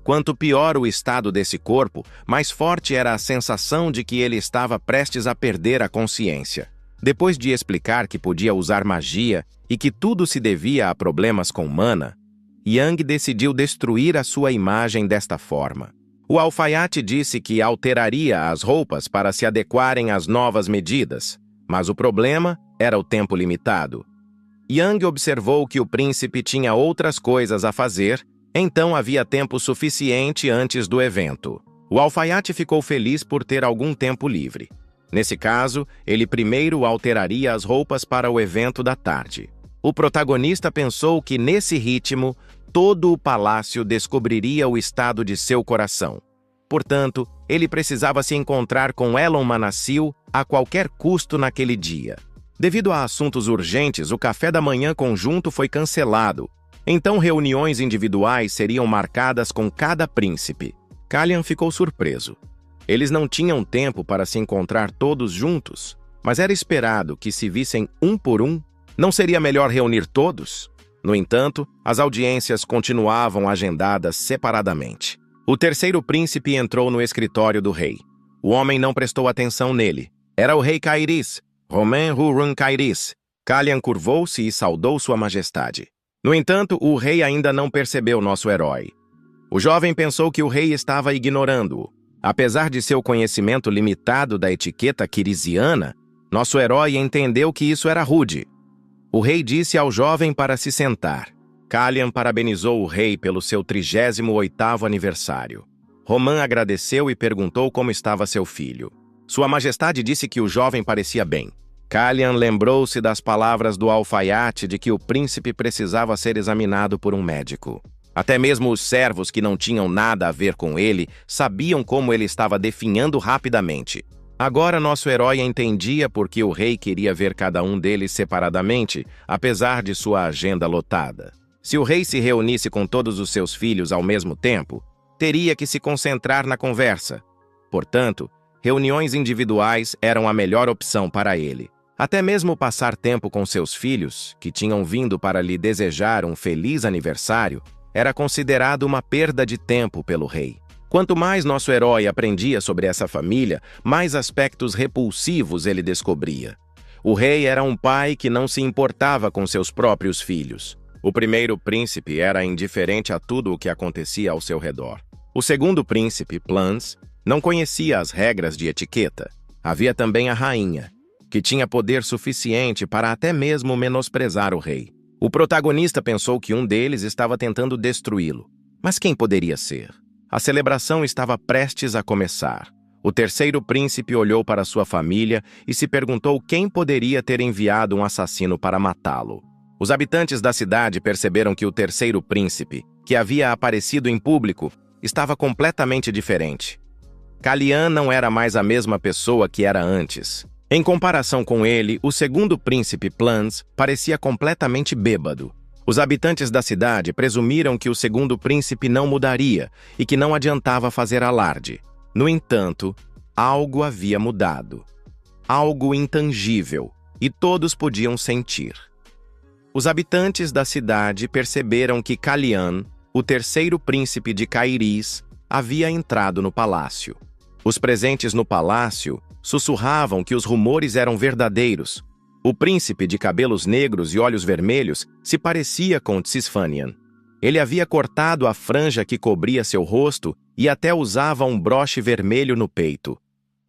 quanto pior o estado desse corpo, mais forte era a sensação de que ele estava prestes a perder a consciência. Depois de explicar que podia usar magia e que tudo se devia a problemas com mana, Yang decidiu destruir a sua imagem desta forma. O alfaiate disse que alteraria as roupas para se adequarem às novas medidas, mas o problema era o tempo limitado. Yang observou que o príncipe tinha outras coisas a fazer, então havia tempo suficiente antes do evento. O alfaiate ficou feliz por ter algum tempo livre. Nesse caso, ele primeiro alteraria as roupas para o evento da tarde. O protagonista pensou que, nesse ritmo, todo o palácio descobriria o estado de seu coração. Portanto, ele precisava se encontrar com Elon Manassil a qualquer custo naquele dia. Devido a assuntos urgentes, o café da manhã conjunto foi cancelado. Então, reuniões individuais seriam marcadas com cada príncipe. Kalian ficou surpreso. Eles não tinham tempo para se encontrar todos juntos, mas era esperado que se vissem um por um. Não seria melhor reunir todos? No entanto, as audiências continuavam agendadas separadamente. O terceiro príncipe entrou no escritório do rei. O homem não prestou atenção nele. Era o rei Kairis, Romain Hurun Kairis. Kalian curvou-se e saudou sua majestade. No entanto, o rei ainda não percebeu nosso herói. O jovem pensou que o rei estava ignorando-o. Apesar de seu conhecimento limitado da etiqueta quirisiana, nosso herói entendeu que isso era rude. O rei disse ao jovem para se sentar. Kalian parabenizou o rei pelo seu 38º aniversário. Romain agradeceu e perguntou como estava seu filho. Sua majestade disse que o jovem parecia bem. Kalian lembrou-se das palavras do alfaiate de que o príncipe precisava ser examinado por um médico. Até mesmo os servos que não tinham nada a ver com ele sabiam como ele estava definhando rapidamente. Agora nosso herói entendia por que o rei queria ver cada um deles separadamente, apesar de sua agenda lotada. Se o rei se reunisse com todos os seus filhos ao mesmo tempo, teria que se concentrar na conversa. Portanto, reuniões individuais eram a melhor opção para ele. Até mesmo passar tempo com seus filhos, que tinham vindo para lhe desejar um feliz aniversário, era considerado uma perda de tempo pelo rei. Quanto mais nosso herói aprendia sobre essa família, mais aspectos repulsivos ele descobria. O rei era um pai que não se importava com seus próprios filhos. O primeiro príncipe era indiferente a tudo o que acontecia ao seu redor. O segundo príncipe, Plans, não conhecia as regras de etiqueta. Havia também a rainha, que tinha poder suficiente para até mesmo menosprezar o rei. O protagonista pensou que um deles estava tentando destruí-lo. Mas quem poderia ser? A celebração estava prestes a começar. O terceiro príncipe olhou para sua família e se perguntou quem poderia ter enviado um assassino para matá-lo. Os habitantes da cidade perceberam que o terceiro príncipe, que havia aparecido em público, estava completamente diferente. Kalian não era mais a mesma pessoa que era antes. Em comparação com ele, o segundo príncipe Plans parecia completamente bêbado. Os habitantes da cidade presumiram que o segundo príncipe não mudaria e que não adiantava fazer alarde. No entanto, algo havia mudado. Algo intangível, e todos podiam sentir. Os habitantes da cidade perceberam que Kalian, o terceiro príncipe de Kairis, havia entrado no palácio. Os presentes no palácio sussurravam que os rumores eram verdadeiros. O príncipe de cabelos negros e olhos vermelhos se parecia com Tsisfanian. Ele havia cortado a franja que cobria seu rosto e até usava um broche vermelho no peito.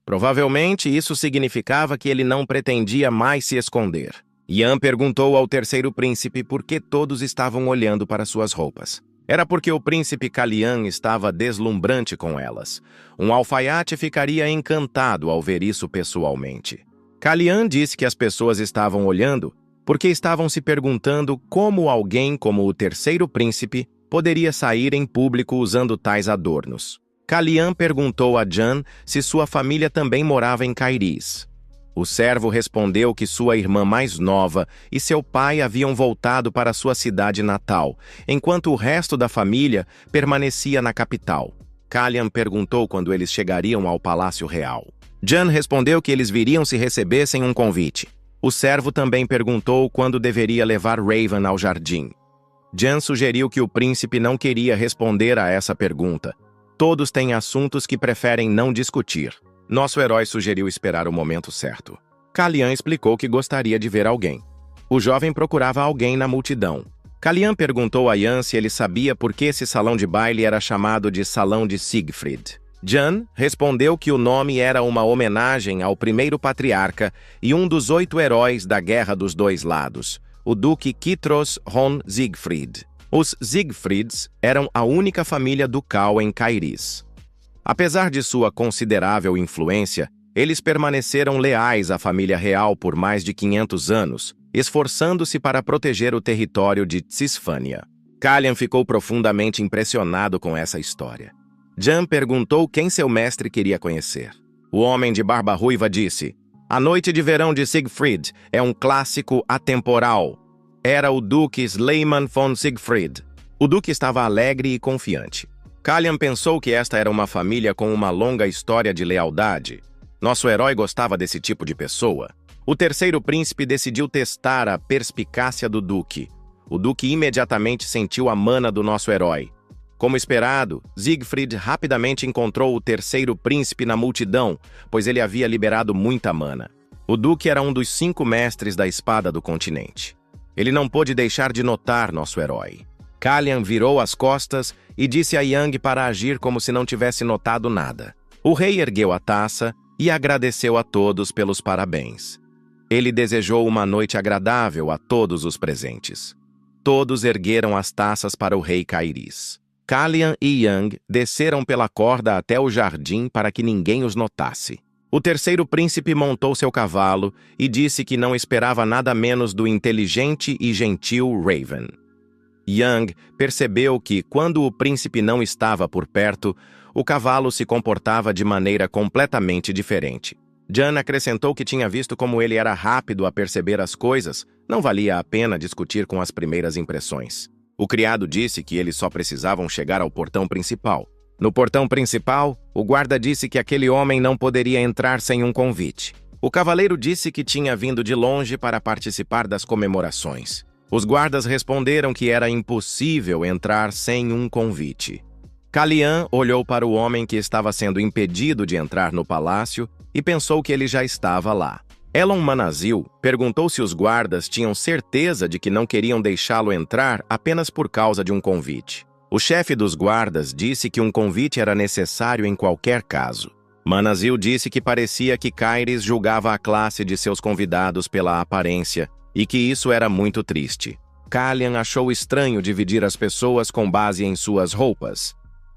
Provavelmente isso significava que ele não pretendia mais se esconder. Yan perguntou ao terceiro príncipe por que todos estavam olhando para suas roupas. Era porque o príncipe Kalian estava deslumbrante com elas. Um alfaiate ficaria encantado ao ver isso pessoalmente. Kalian disse que as pessoas estavam olhando porque estavam se perguntando como alguém como o terceiro príncipe poderia sair em público usando tais adornos. Kalian perguntou a Jan se sua família também morava em Kairis. O servo respondeu que sua irmã mais nova e seu pai haviam voltado para sua cidade natal, enquanto o resto da família permanecia na capital. Kalian perguntou quando eles chegariam ao Palácio Real. Jan respondeu que eles viriam se recebessem um convite. O servo também perguntou quando deveria levar Raven ao jardim. Jan sugeriu que o príncipe não queria responder a essa pergunta. Todos têm assuntos que preferem não discutir. Nosso herói sugeriu esperar o momento certo. Kalian explicou que gostaria de ver alguém. O jovem procurava alguém na multidão. Kalian perguntou a Yan se ele sabia por que esse salão de baile era chamado de Salão de Siegfried. Jan respondeu que o nome era uma homenagem ao primeiro patriarca e um dos 8 heróis da Guerra dos Dois Lados, o Duque Kitros von Siegfried. Os Siegfrieds eram a única família ducal em Kairis. Apesar de sua considerável influência, eles permaneceram leais à família real por mais de 500 anos, esforçando-se para proteger o território de Cisfânia. Kalian ficou profundamente impressionado com essa história. Jan perguntou quem seu mestre queria conhecer. O homem de barba ruiva disse: "A noite de verão de Siegfried é um clássico atemporal. Era o Duque Sleiman von Siegfried." O Duque estava alegre e confiante. Kalian pensou que esta era uma família com uma longa história de lealdade. Nosso herói gostava desse tipo de pessoa. O terceiro príncipe decidiu testar a perspicácia do Duque. O Duque imediatamente sentiu a mana do nosso herói. Como esperado, Siegfried rapidamente encontrou o terceiro príncipe na multidão, pois ele havia liberado muita mana. O Duque era um dos 5 mestres da espada do continente. Ele não pôde deixar de notar nosso herói. Kalian virou as costas e disse a Yang para agir como se não tivesse notado nada. O rei ergueu a taça e agradeceu a todos pelos parabéns. Ele desejou uma noite agradável a todos os presentes. Todos ergueram as taças para o rei Kairis. Kalian e Yang desceram pela corda até o jardim para que ninguém os notasse. O terceiro príncipe montou seu cavalo e disse que não esperava nada menos do inteligente e gentil Raven. Yang percebeu que, quando o príncipe não estava por perto, o cavalo se comportava de maneira completamente diferente. Jan acrescentou que tinha visto como ele era rápido a perceber as coisas, não valia a pena discutir com as primeiras impressões. O criado disse que eles só precisavam chegar ao portão principal. No portão principal, o guarda disse que aquele homem não poderia entrar sem um convite. O cavaleiro disse que tinha vindo de longe para participar das comemorações. Os guardas responderam que era impossível entrar sem um convite. Kalian olhou para o homem que estava sendo impedido de entrar no palácio e pensou que ele já estava lá. Elon Manazil perguntou se os guardas tinham certeza de que não queriam deixá-lo entrar apenas por causa de um convite. O chefe dos guardas disse que um convite era necessário em qualquer caso. Manazil disse que parecia que Kairis julgava a classe de seus convidados pela aparência e que isso era muito triste. Kalian achou estranho dividir as pessoas com base em suas roupas.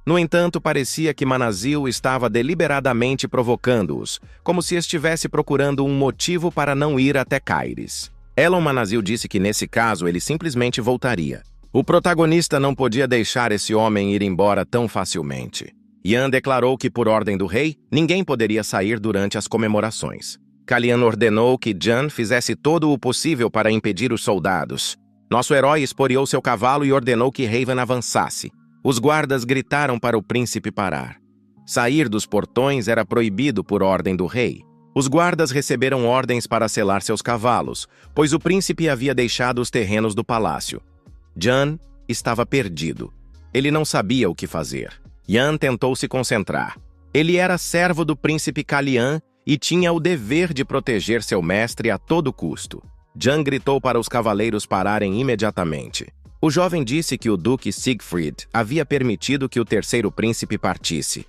No entanto, parecia que Manazil estava deliberadamente provocando-os, como se estivesse procurando um motivo para não ir até Kairis. Elon Manazil disse que nesse caso ele simplesmente voltaria. O protagonista não podia deixar esse homem ir embora tão facilmente. Yan declarou que, por ordem do rei, ninguém poderia sair durante as comemorações. Kalian ordenou que Jan fizesse todo o possível para impedir os soldados. Nosso herói esporeou seu cavalo e ordenou que Raven avançasse. Os guardas gritaram para o príncipe parar. Sair dos portões era proibido por ordem do rei. Os guardas receberam ordens para selar seus cavalos, pois o príncipe havia deixado os terrenos do palácio. Jan estava perdido. Ele não sabia o que fazer. Yan tentou se concentrar. Ele era servo do príncipe Kalian e tinha o dever de proteger seu mestre a todo custo. Jan gritou para os cavaleiros pararem imediatamente. O jovem disse que o Duque Siegfried havia permitido que o terceiro príncipe partisse.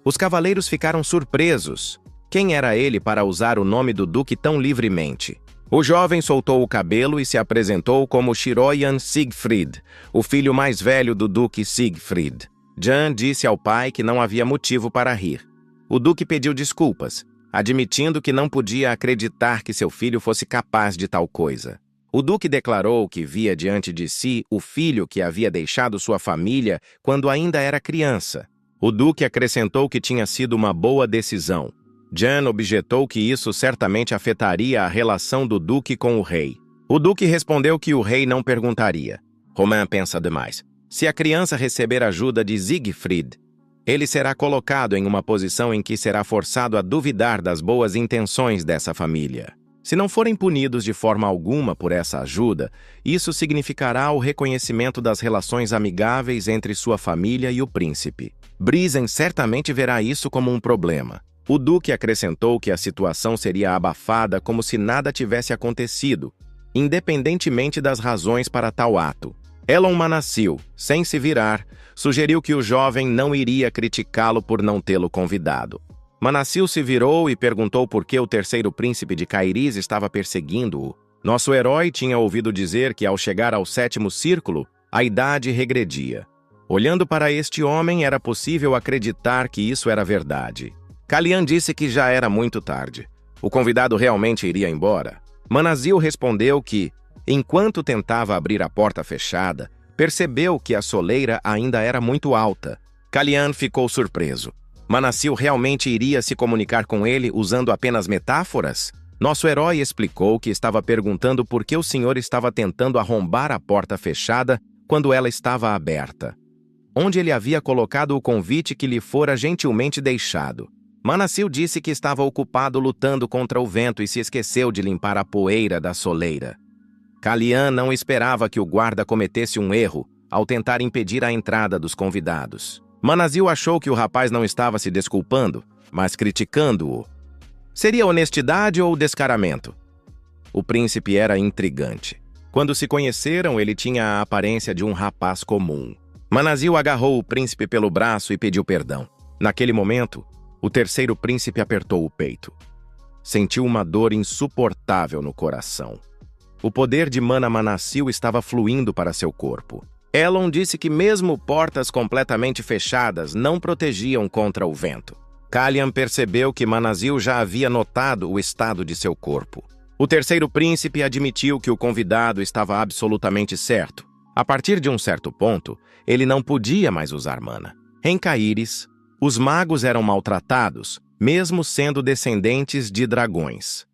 Os cavaleiros ficaram surpresos. Quem era ele para usar o nome do duque tão livremente? O jovem soltou o cabelo e se apresentou como Shiroyan Siegfried, o filho mais velho do duque Siegfried. Jan disse ao pai que não havia motivo para rir. O duque pediu desculpas, admitindo que não podia acreditar que seu filho fosse capaz de tal coisa. O duque declarou que via diante de si o filho que havia deixado sua família quando ainda era criança. O duque acrescentou que tinha sido uma boa decisão. Jan objetou que isso certamente afetaria a relação do duque com o rei. O duque respondeu que o rei não perguntaria. Romain pensa demais. Se a criança receber ajuda de Siegfried, ele será colocado em uma posição em que será forçado a duvidar das boas intenções dessa família. Se não forem punidos de forma alguma por essa ajuda, isso significará o reconhecimento das relações amigáveis entre sua família e o príncipe. Brisen certamente verá isso como um problema. O duque acrescentou que a situação seria abafada como se nada tivesse acontecido, independentemente das razões para tal ato. Elon Manassil, sem se virar, sugeriu que o jovem não iria criticá-lo por não tê-lo convidado. Manassil se virou e perguntou por que o terceiro príncipe de Cairiz estava perseguindo-o. Nosso herói tinha ouvido dizer que, ao chegar ao 7º círculo, a idade regredia. Olhando para este homem, era possível acreditar que isso era verdade. Kalian disse que já era muito tarde. O convidado realmente iria embora. Manassil respondeu que, enquanto tentava abrir a porta fechada, percebeu que a soleira ainda era muito alta. Kalian ficou surpreso. Manassil realmente iria se comunicar com ele usando apenas metáforas? Nosso herói explicou que estava perguntando por que o senhor estava tentando arrombar a porta fechada quando ela estava aberta. Onde ele havia colocado o convite que lhe fora gentilmente deixado. Manassil disse que estava ocupado lutando contra o vento e se esqueceu de limpar a poeira da soleira. Kalian não esperava que o guarda cometesse um erro ao tentar impedir a entrada dos convidados. Manassil achou que o rapaz não estava se desculpando, mas criticando-o. Seria honestidade ou descaramento? O príncipe era intrigante. Quando se conheceram, ele tinha a aparência de um rapaz comum. Manassil agarrou o príncipe pelo braço e pediu perdão. Naquele momento, o terceiro príncipe apertou o peito. Sentiu uma dor insuportável no coração. O poder de Mana Manassil estava fluindo para seu corpo. Elon disse que mesmo portas completamente fechadas não protegiam contra o vento. Kalian percebeu que Manassil já havia notado o estado de seu corpo. O terceiro príncipe admitiu que o convidado estava absolutamente certo. A partir de um certo ponto, ele não podia mais usar mana. Em Caíris, os magos eram maltratados, mesmo sendo descendentes de dragões.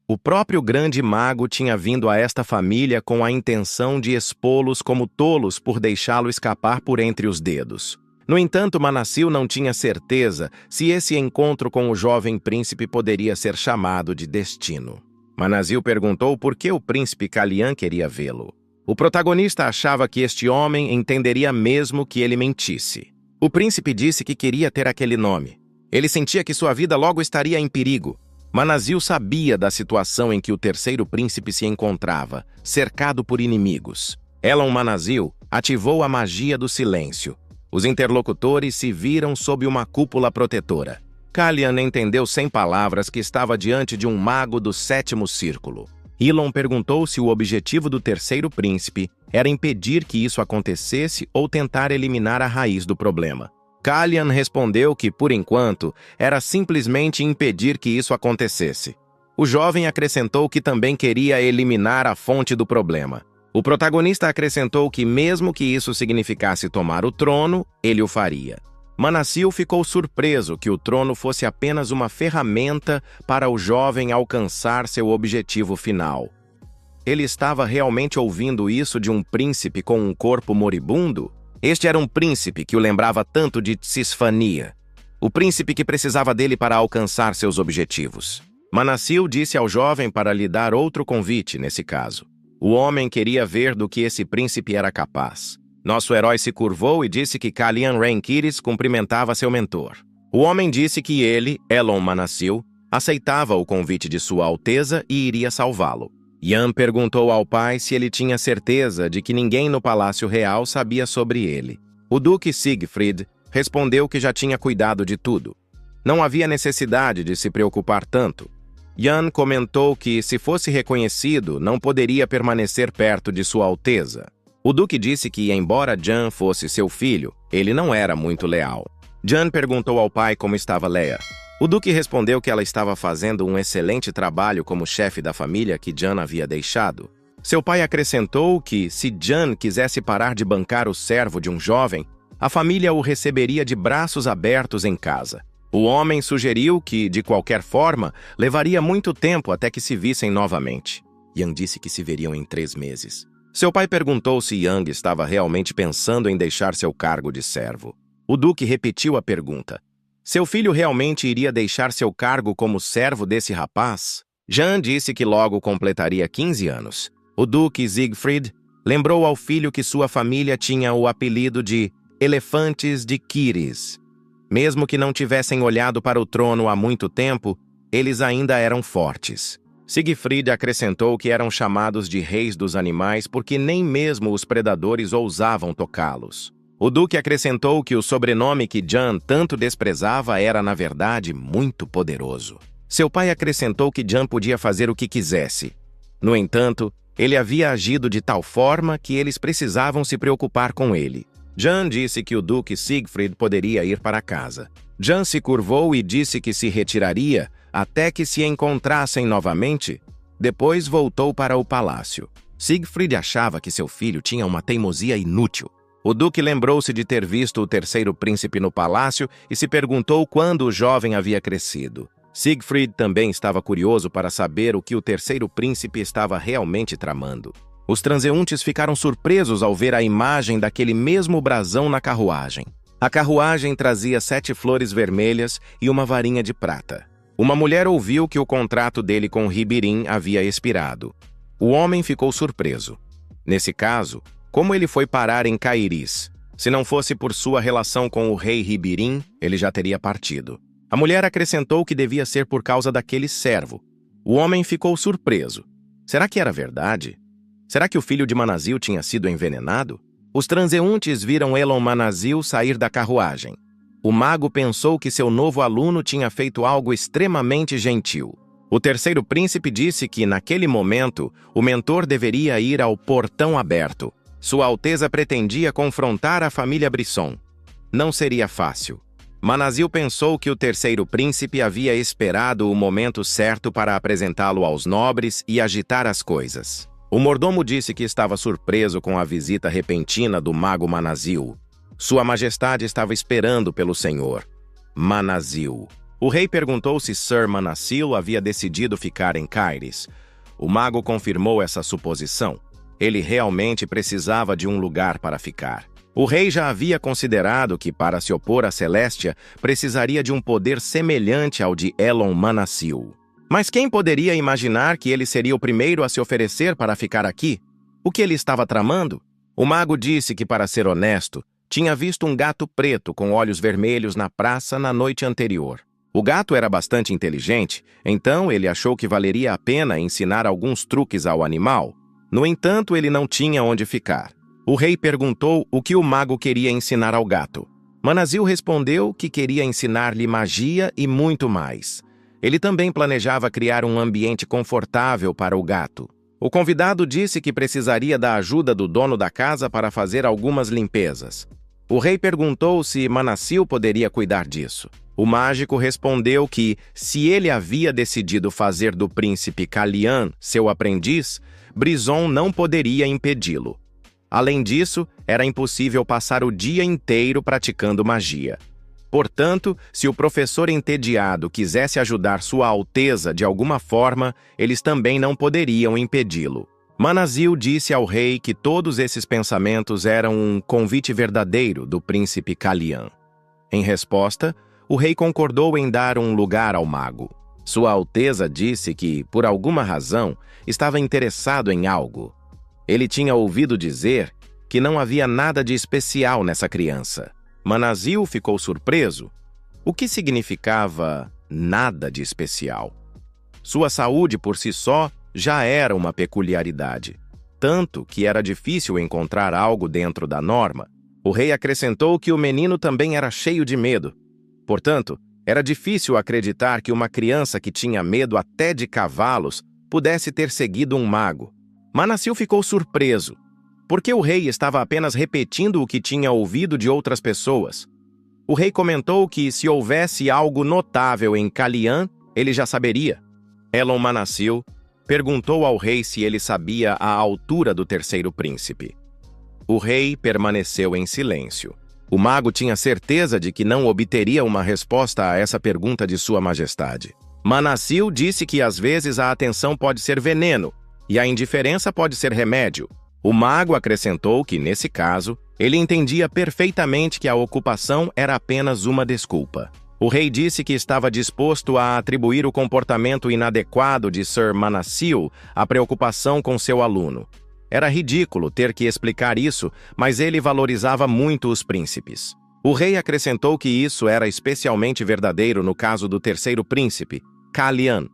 O próprio grande mago tinha vindo a esta família com a intenção de expô-los como tolos por deixá-lo escapar por entre os dedos. No entanto, Manassil não tinha certeza se esse encontro com o jovem príncipe poderia ser chamado de destino. Manassil perguntou por que o príncipe Kalian queria vê-lo. O protagonista achava que este homem entenderia mesmo que ele mentisse. O príncipe disse que queria ter aquele nome. Ele sentia que sua vida logo estaria em perigo. Manassil sabia da situação em que o terceiro príncipe se encontrava, cercado por inimigos. Elon Manassil ativou a magia do silêncio. Os interlocutores se viram sob uma cúpula protetora. Kalian entendeu sem palavras que estava diante de um mago do 7º círculo. Elon perguntou se o objetivo do terceiro príncipe era impedir que isso acontecesse ou tentar eliminar a raiz do problema. Kalian respondeu que, por enquanto, era simplesmente impedir que isso acontecesse. O jovem acrescentou que também queria eliminar a fonte do problema. O protagonista acrescentou que, mesmo que isso significasse tomar o trono, ele o faria. Manassil ficou surpreso que o trono fosse apenas uma ferramenta para o jovem alcançar seu objetivo final. Ele estava realmente ouvindo isso de um príncipe com um corpo moribundo? Este era um príncipe que o lembrava tanto de Cisfania, o príncipe que precisava dele para alcançar seus objetivos. Manassil disse ao jovem para lhe dar outro convite nesse caso. O homem queria ver do que esse príncipe era capaz. Nosso herói se curvou e disse que Kalian Renkiris cumprimentava seu mentor. O homem disse que ele, Elon Manassil, aceitava o convite de Sua Alteza e iria salvá-lo. Yan perguntou ao pai se ele tinha certeza de que ninguém no Palácio Real sabia sobre ele. O duque Siegfried respondeu que já tinha cuidado de tudo. Não havia necessidade de se preocupar tanto. Jan comentou que, se fosse reconhecido, não poderia permanecer perto de Sua Alteza. O Duque disse que, embora Jan fosse seu filho, ele não era muito leal. Jan perguntou ao pai como estava Leia. O Duque respondeu que ela estava fazendo um excelente trabalho como chefe da família que Jan havia deixado. Seu pai acrescentou que, se Jan quisesse parar de bancar o servo de um jovem, a família o receberia de braços abertos em casa. O homem sugeriu que, de qualquer forma, levaria muito tempo até que se vissem novamente. Yang disse que se veriam em 3 meses. Seu pai perguntou se Yang estava realmente pensando em deixar seu cargo de servo. O Duque repetiu a pergunta. Seu filho realmente iria deixar seu cargo como servo desse rapaz? Jan disse que logo completaria 15 anos. O Duque Siegfried lembrou ao filho que sua família tinha o apelido de Elefantes de Kyres. Mesmo que não tivessem olhado para o trono há muito tempo, eles ainda eram fortes. Siegfried acrescentou que eram chamados de reis dos animais porque nem mesmo os predadores ousavam tocá-los. O Duque acrescentou que o sobrenome que Jan tanto desprezava era, na verdade, muito poderoso. Seu pai acrescentou que Jan podia fazer o que quisesse. No entanto, ele havia agido de tal forma que eles precisavam se preocupar com ele. Jan disse que o Duque Siegfried poderia ir para casa. Jan se curvou e disse que se retiraria até que se encontrassem novamente. Depois voltou para o palácio. Siegfried achava que seu filho tinha uma teimosia inútil. O Duque lembrou-se de ter visto o terceiro príncipe no palácio e se perguntou quando o jovem havia crescido. Siegfried também estava curioso para saber o que o terceiro príncipe estava realmente tramando. Os transeuntes ficaram surpresos ao ver a imagem daquele mesmo brasão na carruagem. A carruagem trazia 7 flores vermelhas e uma varinha de prata. Uma mulher ouviu que o contrato dele com Ribirim havia expirado. O homem ficou surpreso. Nesse caso, como ele foi parar em Cairis? Se não fosse por sua relação com o rei Ribirim, ele já teria partido. A mulher acrescentou que devia ser por causa daquele servo. O homem ficou surpreso. Será que era verdade? Será que o filho de Manazil tinha sido envenenado? Os transeuntes viram Elon Manazil sair da carruagem. O mago pensou que seu novo aluno tinha feito algo extremamente gentil. O terceiro príncipe disse que, naquele momento, o mentor deveria ir ao portão aberto. Sua Alteza pretendia confrontar a família Brisson. Não seria fácil. Manazil pensou que o terceiro príncipe havia esperado o momento certo para apresentá-lo aos nobres e agitar as coisas. O mordomo disse que estava surpreso com a visita repentina do mago Manazil. Sua Majestade estava esperando pelo senhor. Manazil. O rei perguntou se Sir Manassil havia decidido ficar em Cairis. O mago confirmou essa suposição. Ele realmente precisava de um lugar para ficar. O rei já havia considerado que, para se opor a Celestia, precisaria de um poder semelhante ao de Elon Manassil. Mas quem poderia imaginar que ele seria o primeiro a se oferecer para ficar aqui? O que ele estava tramando? O mago disse que, para ser honesto, tinha visto um gato preto com olhos vermelhos na praça na noite anterior. O gato era bastante inteligente, então ele achou que valeria a pena ensinar alguns truques ao animal. No entanto, ele não tinha onde ficar. O rei perguntou o que o mago queria ensinar ao gato. Manazil respondeu que queria ensinar-lhe magia e muito mais. Ele também planejava criar um ambiente confortável para o gato. O convidado disse que precisaria da ajuda do dono da casa para fazer algumas limpezas. O rei perguntou se Manassil poderia cuidar disso. O mágico respondeu que, se ele havia decidido fazer do príncipe Kalian seu aprendiz, Brison não poderia impedi-lo. Além disso, era impossível passar o dia inteiro praticando magia. Portanto, se o professor entediado quisesse ajudar Sua Alteza de alguma forma, eles também não poderiam impedi-lo. Manazil disse ao rei que todos esses pensamentos eram um convite verdadeiro do príncipe Kalian. Em resposta, o rei concordou em dar um lugar ao mago. Sua Alteza disse que, por alguma razão, estava interessado em algo. Ele tinha ouvido dizer que não havia nada de especial nessa criança. Manazil ficou surpreso. O que significava nada de especial? Sua saúde por si só já era uma peculiaridade, tanto que era difícil encontrar algo dentro da norma. O rei acrescentou que o menino também era cheio de medo. Portanto, Era difícil acreditar que uma criança que tinha medo até de cavalos pudesse ter seguido um mago. Manassil ficou surpreso, porque o rei estava apenas repetindo o que tinha ouvido de outras pessoas. O rei comentou que se houvesse algo notável em Kalian, ele já saberia. Elon Manassil perguntou ao rei se ele sabia a altura do terceiro príncipe. O rei permaneceu em silêncio. O mago tinha certeza de que não obteria uma resposta a essa pergunta de Sua Majestade. Manassil disse que às vezes a atenção pode ser veneno e a indiferença pode ser remédio. O mago acrescentou que, nesse caso, ele entendia perfeitamente que a ocupação era apenas uma desculpa. O rei disse que estava disposto a atribuir o comportamento inadequado de Sir Manassil à preocupação com seu aluno. Era ridículo ter que explicar isso, mas ele valorizava muito os príncipes. O rei acrescentou que isso era especialmente verdadeiro no caso do terceiro príncipe, Kalian,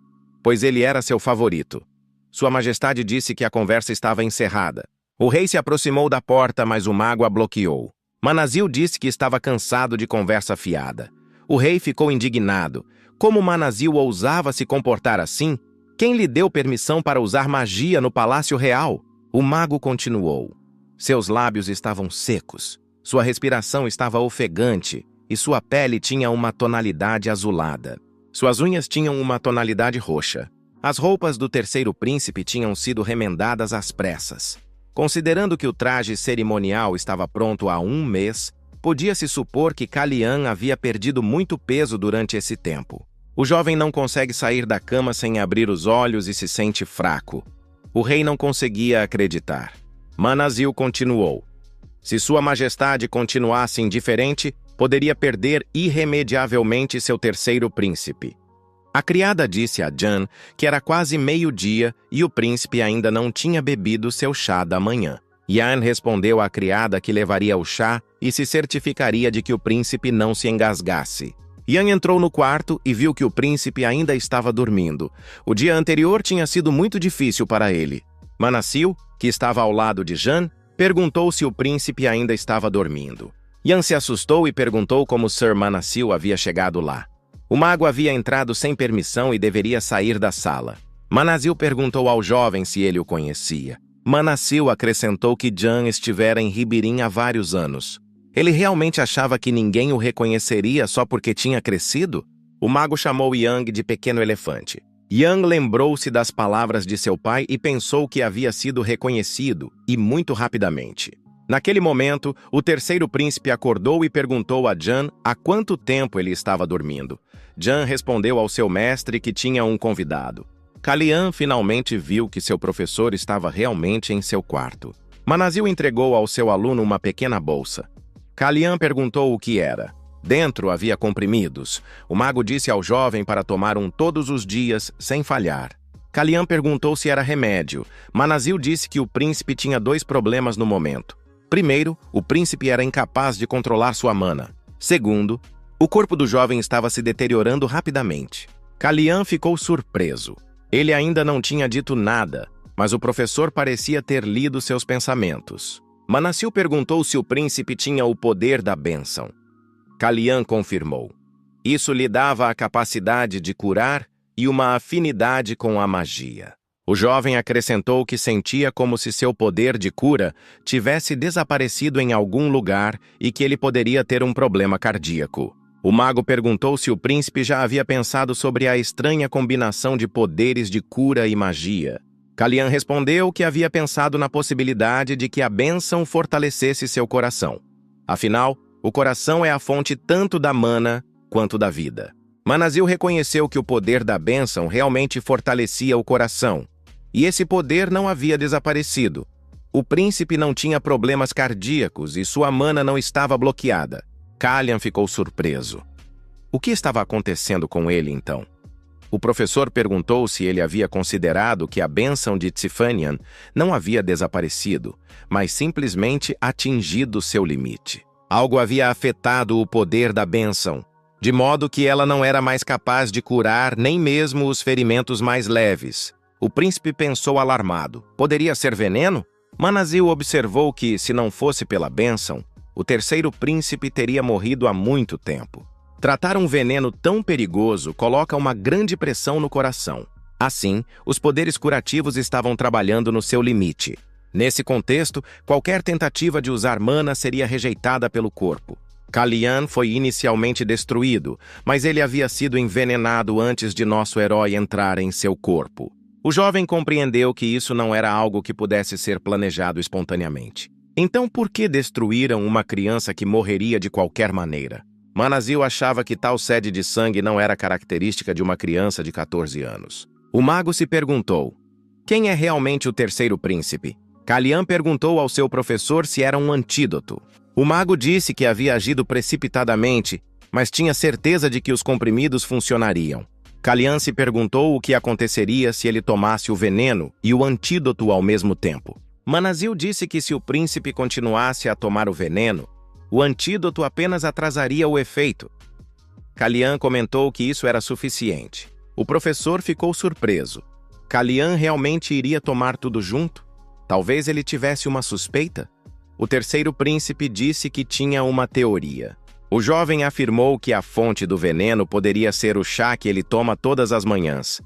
pois ele era seu favorito. Sua Majestade disse que a conversa estava encerrada. O rei se aproximou da porta, mas o mago a bloqueou. Manassil disse que estava cansado de conversa fiada. O rei ficou indignado. Como Manassil ousava se comportar assim? Quem lhe deu permissão para usar magia no Palácio Real? O mago continuou. Seus lábios estavam secos, sua respiração estava ofegante e sua pele tinha uma tonalidade azulada. Suas unhas tinham uma tonalidade roxa. As roupas do terceiro príncipe tinham sido remendadas às pressas. Considerando que o traje cerimonial estava pronto há 1 mês, podia-se supor que Kalian havia perdido muito peso durante esse tempo. O jovem não consegue sair da cama sem abrir os olhos e se sente fraco. O rei não conseguia acreditar. Manassil continuou. Se Sua Majestade continuasse indiferente, poderia perder irremediavelmente seu terceiro príncipe. A criada disse a Jan que era quase meio-dia e o príncipe ainda não tinha bebido seu chá da manhã. Yan respondeu à criada que levaria o chá e se certificaria de que o príncipe não se engasgasse. Yan entrou no quarto e viu que o príncipe ainda estava dormindo. O dia anterior tinha sido muito difícil para ele. Manassil, que estava ao lado de Jan, perguntou se o príncipe ainda estava dormindo. Yan se assustou e perguntou como Sir Manassil havia chegado lá. O mago havia entrado sem permissão e deveria sair da sala. Manassil perguntou ao jovem se ele o conhecia. Manassil acrescentou que Jan estivera em Ribirim há vários anos. Ele realmente achava que ninguém o reconheceria só porque tinha crescido? O mago chamou Yang de pequeno elefante. Yang lembrou-se das palavras de seu pai e pensou que havia sido reconhecido, e muito rapidamente. Naquele momento, o terceiro príncipe acordou e perguntou a Jan há quanto tempo ele estava dormindo. Jan respondeu ao seu mestre que tinha um convidado. Kalian finalmente viu que seu professor estava realmente em seu quarto. Manassil entregou ao seu aluno uma pequena bolsa. Kalian perguntou o que era. Dentro havia comprimidos. O mago disse ao jovem para tomar um todos os dias, sem falhar. Kalian perguntou se era remédio. Manassil disse que o príncipe tinha 2 problemas no momento. Primeiro, o príncipe era incapaz de controlar sua mana. Segundo, o corpo do jovem estava se deteriorando rapidamente. Kalian ficou surpreso. Ele ainda não tinha dito nada, mas o professor parecia ter lido seus pensamentos. Manassil perguntou se o príncipe tinha o poder da bênção. Kalian confirmou. Isso lhe dava a capacidade de curar e uma afinidade com a magia. O jovem acrescentou que sentia como se seu poder de cura tivesse desaparecido em algum lugar e que ele poderia ter um problema cardíaco. O mago perguntou se o príncipe já havia pensado sobre a estranha combinação de poderes de cura e magia. Kalian respondeu que havia pensado na possibilidade de que a bênção fortalecesse seu coração. Afinal, o coração é a fonte tanto da mana quanto da vida. Manassil reconheceu que o poder da bênção realmente fortalecia o coração, e esse poder não havia desaparecido. O príncipe não tinha problemas cardíacos e sua mana não estava bloqueada. Kalian ficou surpreso. O que estava acontecendo com ele, então? O professor perguntou se ele havia considerado que a bênção de Tzifanian não havia desaparecido, mas simplesmente atingido seu limite. Algo havia afetado o poder da bênção, de modo que ela não era mais capaz de curar nem mesmo os ferimentos mais leves. O príncipe pensou alarmado. Poderia ser veneno? Manassil observou que, se não fosse pela bênção, o terceiro príncipe teria morrido há muito tempo. Tratar um veneno tão perigoso coloca uma grande pressão no coração. Assim, os poderes curativos estavam trabalhando no seu limite. Nesse contexto, qualquer tentativa de usar mana seria rejeitada pelo corpo. Kalian foi inicialmente destruído, mas ele havia sido envenenado antes de nosso herói entrar em seu corpo. O jovem compreendeu que isso não era algo que pudesse ser planejado espontaneamente. Então, por que destruíram uma criança que morreria de qualquer maneira? Manazil achava que tal sede de sangue não era característica de uma criança de 14 anos. O mago se perguntou: quem é realmente o terceiro príncipe? Kalian perguntou ao seu professor se era um antídoto. O mago disse que havia agido precipitadamente, mas tinha certeza de que os comprimidos funcionariam. Kalian se perguntou o que aconteceria se ele tomasse o veneno e o antídoto ao mesmo tempo. Manazil disse que se o príncipe continuasse a tomar o veneno, o antídoto apenas atrasaria o efeito. Kalian comentou que isso era suficiente. O professor ficou surpreso. Kalian realmente iria tomar tudo junto? Talvez ele tivesse uma suspeita? O terceiro príncipe disse que tinha uma teoria. O jovem afirmou que a fonte do veneno poderia ser o chá que ele toma todas as manhãs.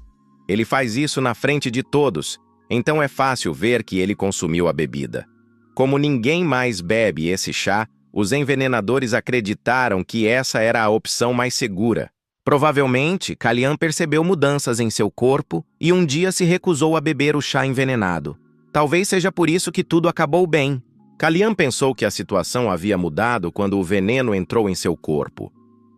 Ele faz isso na frente de todos, então é fácil ver que ele consumiu a bebida. Como ninguém mais bebe esse chá, os envenenadores acreditaram que essa era a opção mais segura. Provavelmente, Kalian percebeu mudanças em seu corpo e um dia se recusou a beber o chá envenenado. Talvez seja por isso que tudo acabou bem. Kalian pensou que a situação havia mudado quando o veneno entrou em seu corpo.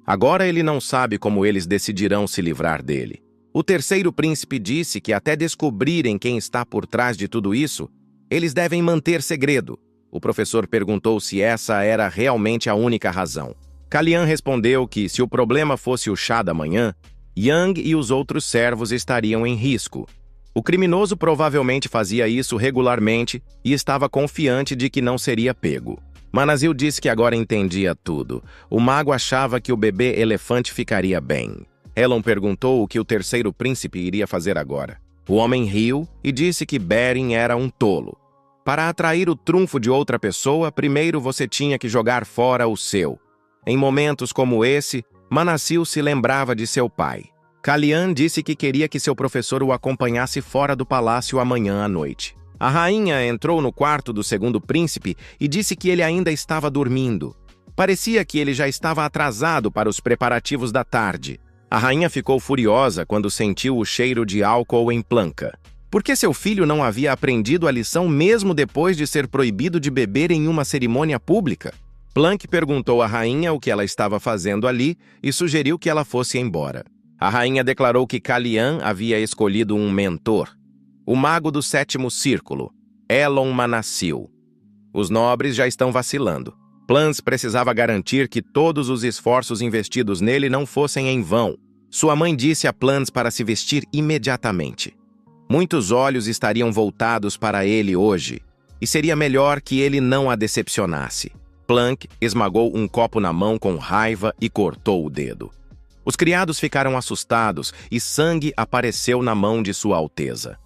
Agora ele não sabe como eles decidirão se livrar dele. O terceiro príncipe disse que até descobrirem quem está por trás de tudo isso, eles devem manter segredo. O professor perguntou se essa era realmente a única razão. Kalian respondeu que, se o problema fosse o chá da manhã, Yang e os outros servos estariam em risco. O criminoso provavelmente fazia isso regularmente e estava confiante de que não seria pego. Manazil disse que agora entendia tudo. O mago achava que o bebê elefante ficaria bem. Elon perguntou o que o terceiro príncipe iria fazer agora. O homem riu e disse que Beren era um tolo. Para atrair o trunfo de outra pessoa, primeiro você tinha que jogar fora o seu. Em momentos como esse, Manazil se lembrava de seu pai. Kalian disse que queria que seu professor o acompanhasse fora do palácio amanhã à noite. A rainha entrou no quarto do segundo príncipe e disse que ele ainda estava dormindo. Parecia que ele já estava atrasado para os preparativos da tarde. A rainha ficou furiosa quando sentiu o cheiro de álcool em Planka. Por que seu filho não havia aprendido a lição mesmo depois de ser proibido de beber em uma cerimônia pública? Plank perguntou à rainha o que ela estava fazendo ali e sugeriu que ela fosse embora. A rainha declarou que Kalian havia escolhido um mentor, o mago do sétimo círculo, Elon Manazil. Os nobres já estão vacilando. Plans precisava garantir que todos os esforços investidos nele não fossem em vão. Sua mãe disse a Plans para se vestir imediatamente. Muitos olhos estariam voltados para ele hoje, e seria melhor que ele não a decepcionasse. Plank esmagou um copo na mão com raiva e cortou o dedo. Os criados ficaram assustados e sangue apareceu na mão de Sua Alteza.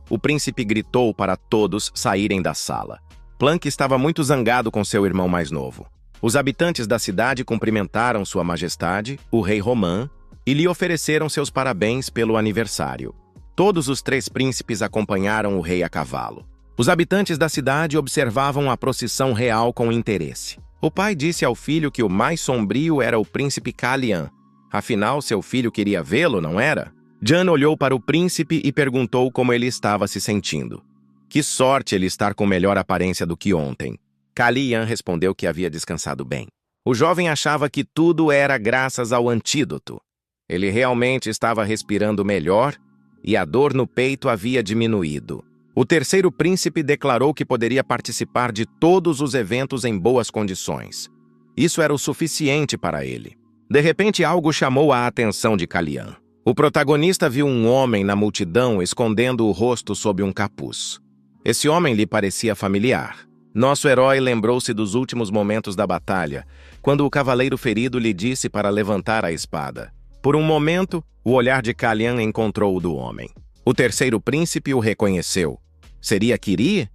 O príncipe gritou para todos saírem da sala. Plank estava muito zangado com seu irmão mais novo. Os habitantes da cidade cumprimentaram Sua Majestade, o rei Romã, e lhe ofereceram seus parabéns pelo aniversário. Todos os três príncipes acompanharam o rei a cavalo. Os habitantes da cidade observavam a procissão real com interesse. O pai disse ao filho que o mais sombrio era o príncipe Kalian. Afinal, seu filho queria vê-lo, não era? Jan olhou para o príncipe e perguntou como ele estava se sentindo. Que sorte ele estar com melhor aparência do que ontem. Kalian respondeu que havia descansado bem. O jovem achava que tudo era graças ao antídoto. Ele realmente estava respirando melhor e a dor no peito havia diminuído. O terceiro príncipe declarou que poderia participar de todos os eventos em boas condições. Isso era o suficiente para ele. De repente, algo chamou a atenção de Kalian. O protagonista viu um homem na multidão escondendo o rosto sob um capuz. Esse homem lhe parecia familiar. Nosso herói lembrou-se dos últimos momentos da batalha, quando o cavaleiro ferido lhe disse para levantar a espada. Por um momento, o olhar de Kalian encontrou o do homem. O terceiro príncipe o reconheceu. Seria Kiri?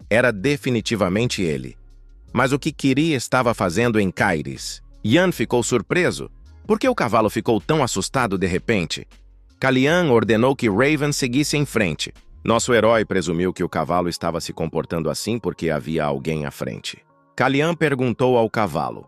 Era definitivamente ele. Mas o que Kiri estava fazendo em Caires? Yan ficou surpreso. Por que o cavalo ficou tão assustado de repente? Calian ordenou que Raven seguisse em frente. Nosso herói presumiu que o cavalo estava se comportando assim porque havia alguém à frente. Calian perguntou ao cavalo.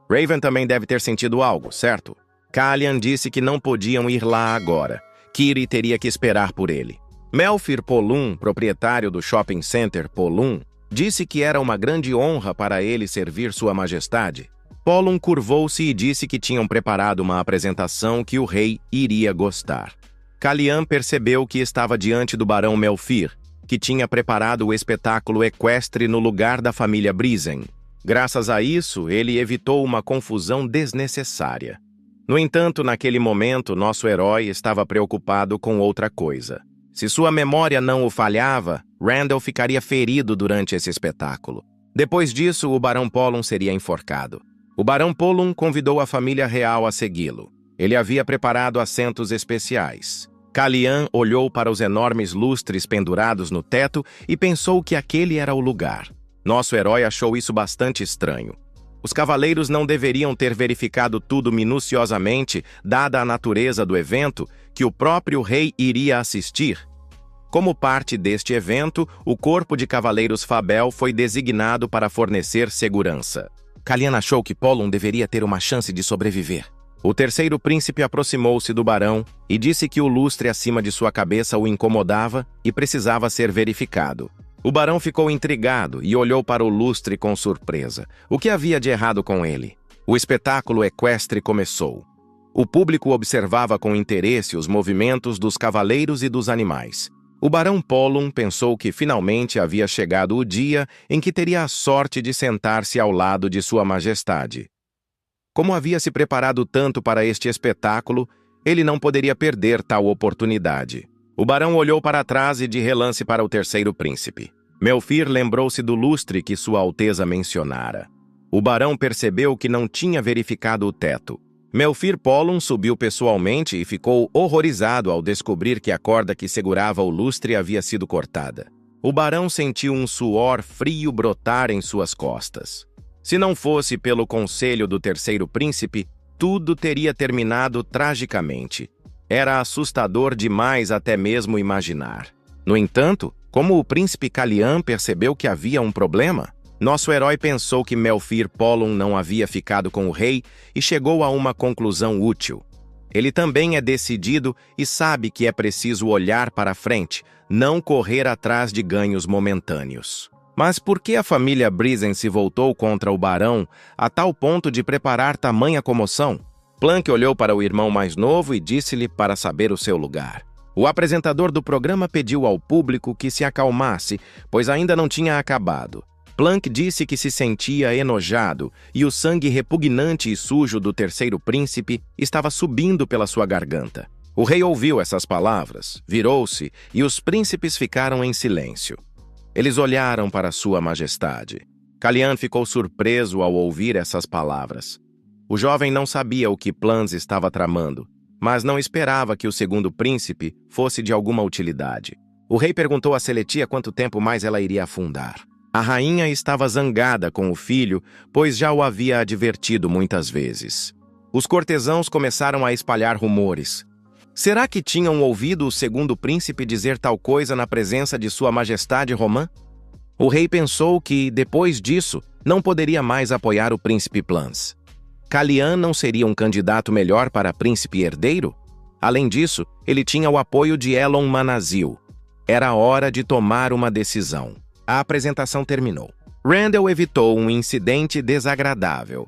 Raven também deve ter sentido algo, certo? Calian disse que não podiam ir lá agora. Kiri teria que esperar por ele. Melfir Polum, proprietário do shopping center Polum, disse que era uma grande honra para ele servir Sua Majestade. Polum curvou-se e disse que tinham preparado uma apresentação que o rei iria gostar. Calian percebeu que estava diante do barão Melfir, que tinha preparado o espetáculo equestre no lugar da família Brizen. Graças a isso, ele evitou uma confusão desnecessária. No entanto, naquele momento, nosso herói estava preocupado com outra coisa. Se sua memória não o falhava, Randall ficaria ferido durante esse espetáculo. Depois disso, o barão Polum seria enforcado. O barão Polum convidou a família real a segui-lo. Ele havia preparado assentos especiais. Calian olhou para os enormes lustres pendurados no teto e pensou que aquele era o lugar. Nosso herói achou isso bastante estranho. Os cavaleiros não deveriam ter verificado tudo minuciosamente, dada a natureza do evento, que o próprio rei iria assistir. Como parte deste evento, o corpo de cavaleiros Fabel foi designado para fornecer segurança. Calian achou que Polum deveria ter uma chance de sobreviver. O terceiro príncipe aproximou-se do barão e disse que o lustre acima de sua cabeça o incomodava e precisava ser verificado. O barão ficou intrigado e olhou para o lustre com surpresa. O que havia de errado com ele? O espetáculo equestre começou. O público observava com interesse os movimentos dos cavaleiros e dos animais. O barão Polum pensou que finalmente havia chegado o dia em que teria a sorte de sentar-se ao lado de Sua Majestade. Como havia se preparado tanto para este espetáculo, ele não poderia perder tal oportunidade. O barão olhou para trás e de relance para o terceiro príncipe. Melfir lembrou-se do lustre que Sua Alteza mencionara. O barão percebeu que não tinha verificado o teto. Melfir Polum subiu pessoalmente e ficou horrorizado ao descobrir que a corda que segurava o lustre havia sido cortada. O barão sentiu um suor frio brotar em suas costas. Se não fosse pelo conselho do terceiro príncipe, tudo teria terminado tragicamente. Era assustador demais até mesmo imaginar. No entanto, como o príncipe Calian percebeu que havia um problema, nosso herói pensou que Melfir Polum não havia ficado com o rei e chegou a uma conclusão útil. Ele também é decidido e sabe que é preciso olhar para frente, não correr atrás de ganhos momentâneos. Mas por que a família Brizen se voltou contra o barão a tal ponto de preparar tamanha comoção? Plunk olhou para o irmão mais novo e disse-lhe para saber o seu lugar. O apresentador do programa pediu ao público que se acalmasse, pois ainda não tinha acabado. Plunk disse que se sentia enojado e o sangue repugnante e sujo do terceiro príncipe estava subindo pela sua garganta. O rei ouviu essas palavras, virou-se e os príncipes ficaram em silêncio. Eles olharam para Sua Majestade. Calian ficou surpreso ao ouvir essas palavras. O jovem não sabia o que Plans estava tramando, mas não esperava que o segundo príncipe fosse de alguma utilidade. O rei perguntou a Seletia quanto tempo mais ela iria afundar. A rainha estava zangada com o filho, pois já o havia advertido muitas vezes. Os cortesãos começaram a espalhar rumores. Será que tinham ouvido o segundo príncipe dizer tal coisa na presença de Sua Majestade Romã? O rei pensou que, depois disso, não poderia mais apoiar o príncipe Plans. Calian não seria um candidato melhor para príncipe herdeiro? Além disso, ele tinha o apoio de Elon Manazil. Era hora de tomar uma decisão. A apresentação terminou. Randall evitou um incidente desagradável.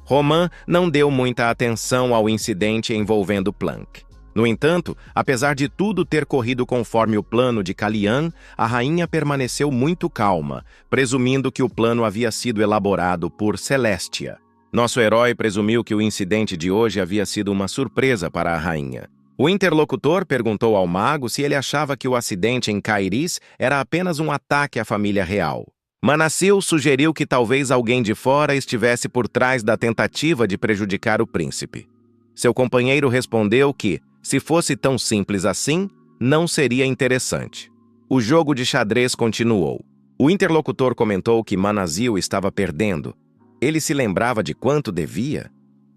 Romã não deu muita atenção ao incidente envolvendo Plunk. No entanto, apesar de tudo ter corrido conforme o plano de Calian, a rainha permaneceu muito calma, presumindo que o plano havia sido elaborado por Celestia. Nosso herói presumiu que o incidente de hoje havia sido uma surpresa para a rainha. O interlocutor perguntou ao mago se ele achava que o acidente em Kairis era apenas um ataque à família real. Manassil sugeriu que talvez alguém de fora estivesse por trás da tentativa de prejudicar o príncipe. Seu companheiro respondeu que, se fosse tão simples assim, não seria interessante. O jogo de xadrez continuou. O interlocutor comentou que Manassil estava perdendo. Ele se lembrava de quanto devia?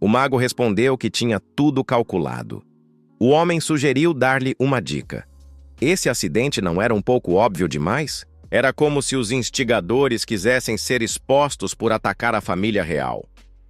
O mago respondeu que tinha tudo calculado. O homem sugeriu dar-lhe uma dica. Esse acidente não era um pouco óbvio demais? Era como se os instigadores quisessem ser expostos por atacar a família real.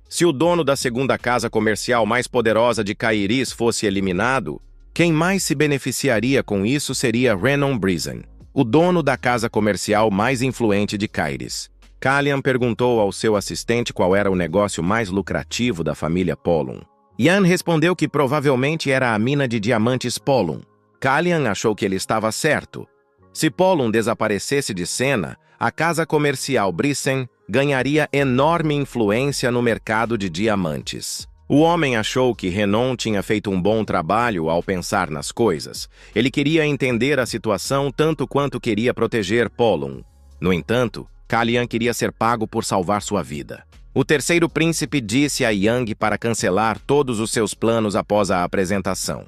Se o dono da segunda casa comercial mais poderosa de Kairis fosse eliminado, quem mais se beneficiaria com isso seria Renan Brizen, o dono da casa comercial mais influente de Kairis. Kalian perguntou ao seu assistente qual era o negócio mais lucrativo da família Polum. Yan respondeu que provavelmente era a mina de diamantes Polum. Kalian achou que ele estava certo. Se Polum desaparecesse de cena, a casa comercial Brizen ganharia enorme influência no mercado de diamantes. O homem achou que Renan tinha feito um bom trabalho ao pensar nas coisas. Ele queria entender a situação tanto quanto queria proteger Polum. No entanto, Kalian queria ser pago por salvar sua vida. O terceiro príncipe disse a Yang para cancelar todos os seus planos após a apresentação.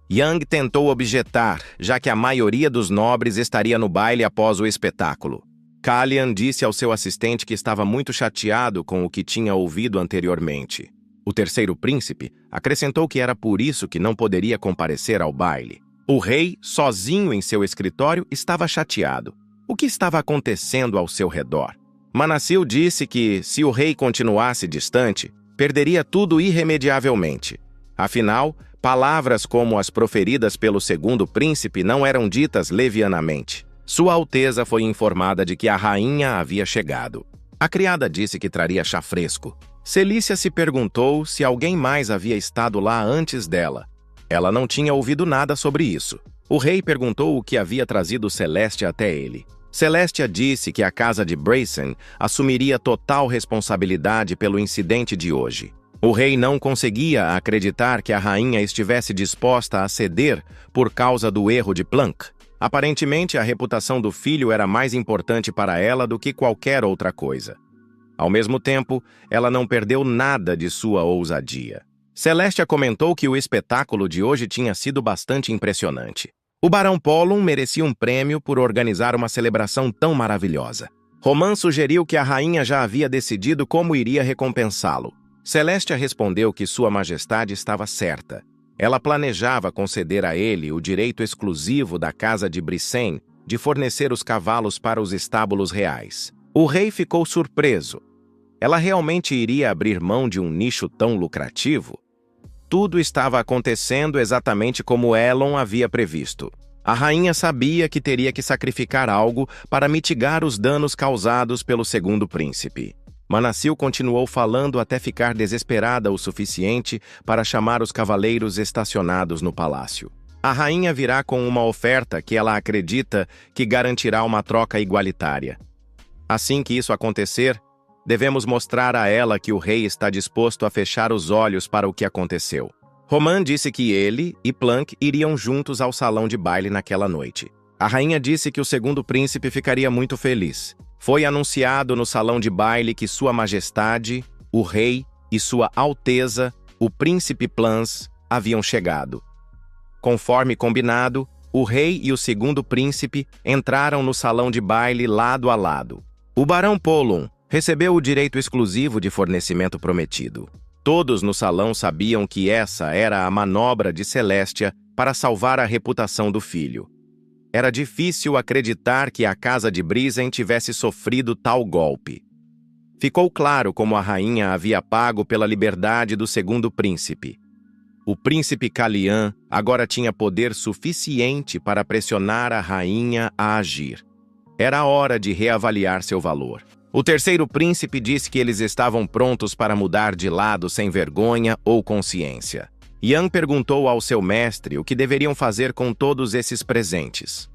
Yang tentou objetar, já que a maioria dos nobres estaria no baile após o espetáculo. Kalian disse ao seu assistente que estava muito chateado com o que tinha ouvido anteriormente. O terceiro príncipe acrescentou que era por isso que não poderia comparecer ao baile. O rei, sozinho em seu escritório, estava chateado. O que estava acontecendo ao seu redor? Manassil disse que, se o rei continuasse distante, perderia tudo irremediavelmente. Afinal, palavras como as proferidas pelo segundo príncipe não eram ditas levianamente. Sua Alteza foi informada de que a rainha havia chegado. A criada disse que traria chá fresco. Celícia se perguntou se alguém mais havia estado lá antes dela. Ela não tinha ouvido nada sobre isso. O rei perguntou o que havia trazido Celestia até ele. Celestia disse que a casa de Brizen assumiria total responsabilidade pelo incidente de hoje. O rei não conseguia acreditar que a rainha estivesse disposta a ceder por causa do erro de Plunk. Aparentemente, a reputação do filho era mais importante para ela do que qualquer outra coisa. Ao mesmo tempo, ela não perdeu nada de sua ousadia. Celestia comentou que o espetáculo de hoje tinha sido bastante impressionante. O Barão Polum merecia um prêmio por organizar uma celebração tão maravilhosa. Roman sugeriu que a rainha já havia decidido como iria recompensá-lo. Celestia respondeu que Sua Majestade estava certa. Ela planejava conceder a ele o direito exclusivo da casa de Brizen de fornecer os cavalos para os estábulos reais. O rei ficou surpreso. Ela realmente iria abrir mão de um nicho tão lucrativo? Tudo estava acontecendo exatamente como Elon havia previsto. A rainha sabia que teria que sacrificar algo para mitigar os danos causados pelo segundo príncipe. Manassil continuou falando até ficar desesperada o suficiente para chamar os cavaleiros estacionados no palácio. A rainha virá com uma oferta que ela acredita que garantirá uma troca igualitária. Assim que isso acontecer, devemos mostrar a ela que o rei está disposto a fechar os olhos para o que aconteceu. Roman disse que ele e Plunk iriam juntos ao salão de baile naquela noite. A rainha disse que o segundo príncipe ficaria muito feliz. Foi anunciado no salão de baile que Sua Majestade, o rei e Sua Alteza, o príncipe Plans, haviam chegado. Conforme combinado, o rei e o segundo príncipe entraram no salão de baile lado a lado. O Barão Polum recebeu o direito exclusivo de fornecimento prometido. Todos no salão sabiam que essa era a manobra de Celestia para salvar a reputação do filho. Era difícil acreditar que a casa de Brizen tivesse sofrido tal golpe. Ficou claro como a rainha havia pago pela liberdade do segundo príncipe. O príncipe Kalian agora tinha poder suficiente para pressionar a rainha a agir. Era hora de reavaliar seu valor. O terceiro príncipe disse que eles estavam prontos para mudar de lado sem vergonha ou consciência. Yan perguntou ao seu mestre o que deveriam fazer com todos esses presentes.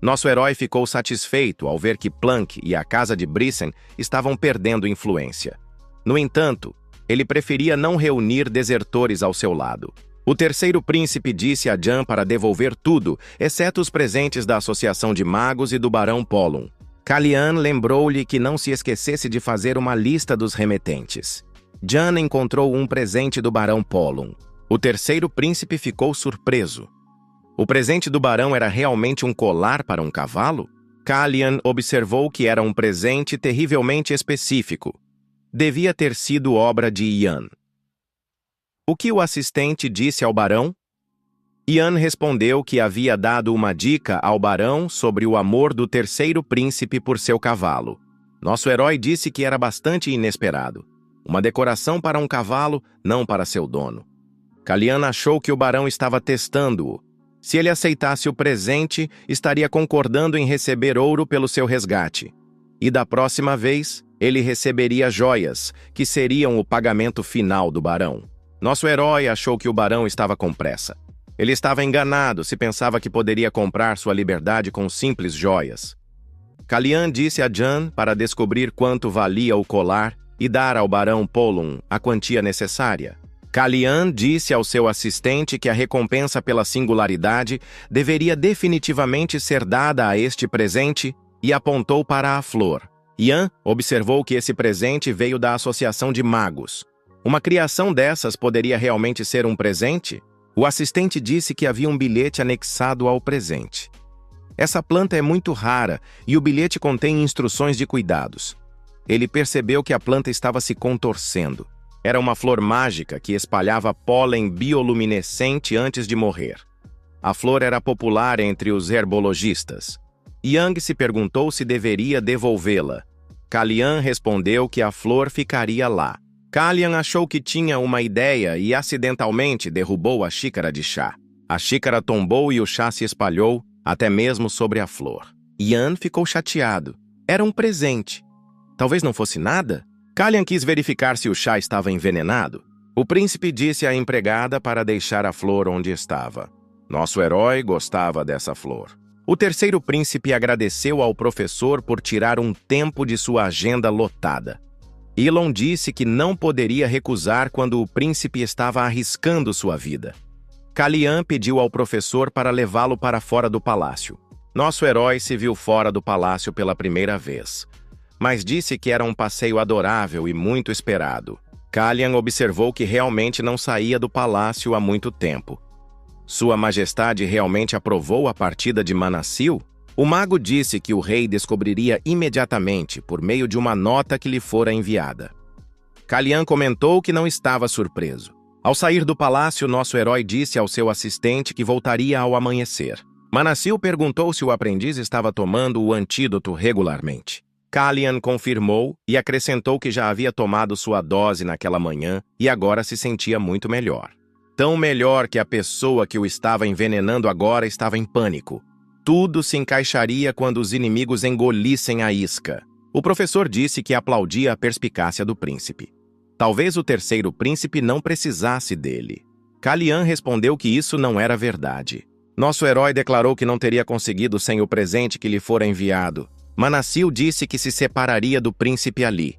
Nosso herói ficou satisfeito ao ver que Plunk e a casa de Brizen estavam perdendo influência. No entanto, ele preferia não reunir desertores ao seu lado. O terceiro príncipe disse a Jan para devolver tudo, exceto os presentes da Associação de Magos e do Barão Polum. Kalian lembrou-lhe que não se esquecesse de fazer uma lista dos remetentes. Jan encontrou um presente do Barão Polum. O terceiro príncipe ficou surpreso. O presente do barão era realmente um colar para um cavalo? Kalian observou que era um presente terrivelmente específico. Devia ter sido obra de Yan. O que o assistente disse ao barão? Ian respondeu que havia dado uma dica ao barão sobre o amor do terceiro príncipe por seu cavalo. Nosso herói disse que era bastante inesperado. Uma decoração para um cavalo, não para seu dono. Kalyan achou que o barão estava testando-o. Se ele aceitasse o presente, estaria concordando em receber ouro pelo seu resgate. E da próxima vez, ele receberia joias, que seriam o pagamento final do barão. Nosso herói achou que o barão estava com pressa. Ele estava enganado se pensava que poderia comprar sua liberdade com simples joias. Kalyan disse a Jan para descobrir quanto valia o colar e dar ao barão Polum a quantia necessária. Kalyan disse ao seu assistente que a recompensa pela singularidade deveria definitivamente ser dada a este presente e apontou para a flor. Ian observou que esse presente veio da Associação de Magos. Uma criação dessas poderia realmente ser um presente? O assistente disse que havia um bilhete anexado ao presente. Essa planta é muito rara e o bilhete contém instruções de cuidados. Ele percebeu que a planta estava se contorcendo. Era uma flor mágica que espalhava pólen bioluminescente antes de morrer. A flor era popular entre os herbologistas. Yang se perguntou se deveria devolvê-la. Kalyan respondeu que a flor ficaria lá. Kalyan achou que tinha uma ideia e acidentalmente derrubou a xícara de chá. A xícara tombou e o chá se espalhou, até mesmo sobre a flor. Ian ficou chateado. Era um presente. Talvez não fosse nada? Kalyan quis verificar se o chá estava envenenado. O príncipe disse à empregada para deixar a flor onde estava. Nosso herói gostava dessa flor. O terceiro príncipe agradeceu ao professor por tirar um tempo de sua agenda lotada. Elon disse que não poderia recusar quando o príncipe estava arriscando sua vida. Kalyan pediu ao professor para levá-lo para fora do palácio. Nosso herói se viu fora do palácio pela primeira vez, mas disse que era um passeio adorável e muito esperado. Kalyan observou que realmente não saía do palácio há muito tempo. Sua Majestade realmente aprovou a partida de Manassil? O mago disse que o rei descobriria imediatamente por meio de uma nota que lhe fora enviada. Kalyan comentou que não estava surpreso. Ao sair do palácio, nosso herói disse ao seu assistente que voltaria ao amanhecer. Manassil perguntou se o aprendiz estava tomando o antídoto regularmente. Kalyan confirmou e acrescentou que já havia tomado sua dose naquela manhã e agora se sentia muito melhor. Tão melhor que a pessoa que o estava envenenando agora estava em pânico. Tudo se encaixaria quando os inimigos engolissem a isca. O professor disse que aplaudia a perspicácia do príncipe. Talvez o terceiro príncipe não precisasse dele. Kalyan respondeu que isso não era verdade. Nosso herói declarou que não teria conseguido sem o presente que lhe fora enviado. Manassil disse que se separaria do príncipe ali.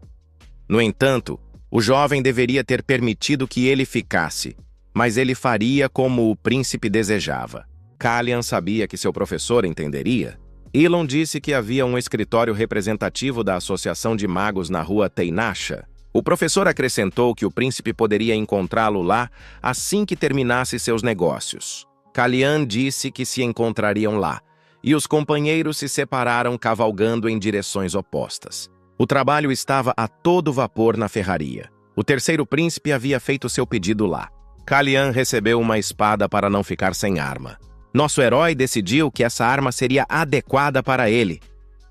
No entanto, o jovem deveria ter permitido que ele ficasse, mas ele faria como o príncipe desejava. Kalyan sabia que seu professor entenderia. Elon disse que havia um escritório representativo da Associação de Magos na rua Teinasha. O professor acrescentou que o príncipe poderia encontrá-lo lá assim que terminasse seus negócios. Kalyan disse que se encontrariam lá, e os companheiros se separaram cavalgando em direções opostas. O trabalho estava a todo vapor na ferraria. O terceiro príncipe havia feito seu pedido lá. Kalyan recebeu uma espada para não ficar sem arma. Nosso herói decidiu que essa arma seria adequada para ele.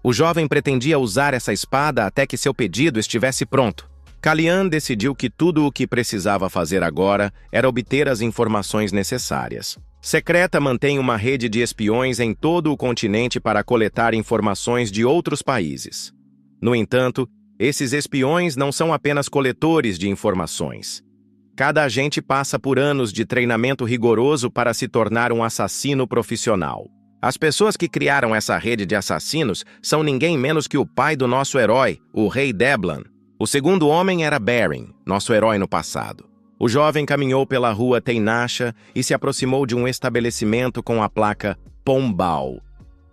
O jovem pretendia usar essa espada até que seu pedido estivesse pronto. Kalyan decidiu que tudo o que precisava fazer agora era obter as informações necessárias. Secreta mantém uma rede de espiões em todo o continente para coletar informações de outros países. No entanto, esses espiões não são apenas coletores de informações. Cada agente passa por anos de treinamento rigoroso para se tornar um assassino profissional. As pessoas que criaram essa rede de assassinos são ninguém menos que o pai do nosso herói, o rei Deblan. O segundo homem era Beren, nosso herói no passado. O jovem caminhou pela rua Teinasha e se aproximou de um estabelecimento com a placa Pombal.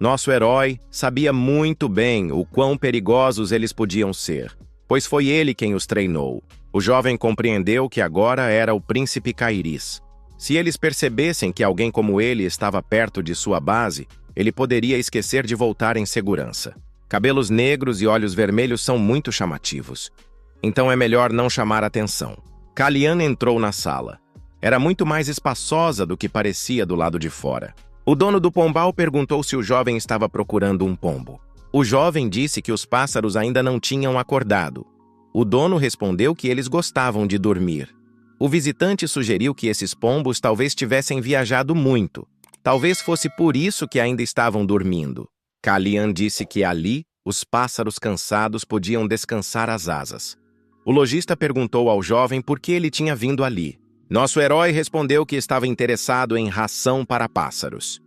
Nosso herói sabia muito bem o quão perigosos eles podiam ser, pois foi ele quem os treinou. O jovem compreendeu que agora era o príncipe Kairis. Se eles percebessem que alguém como ele estava perto de sua base, ele poderia esquecer de voltar em segurança. Cabelos negros e olhos vermelhos são muito chamativos. Então é melhor não chamar atenção. Kalyan entrou na sala. Era muito mais espaçosa do que parecia do lado de fora. O dono do pombal perguntou se o jovem estava procurando um pombo. O jovem disse que os pássaros ainda não tinham acordado. O dono respondeu que eles gostavam de dormir. O visitante sugeriu que esses pombos talvez tivessem viajado muito. Talvez fosse por isso que ainda estavam dormindo. Kalian disse que ali, os pássaros cansados podiam descansar as asas. O lojista perguntou ao jovem por que ele tinha vindo ali. Nosso herói respondeu que estava interessado em ração para pássaros.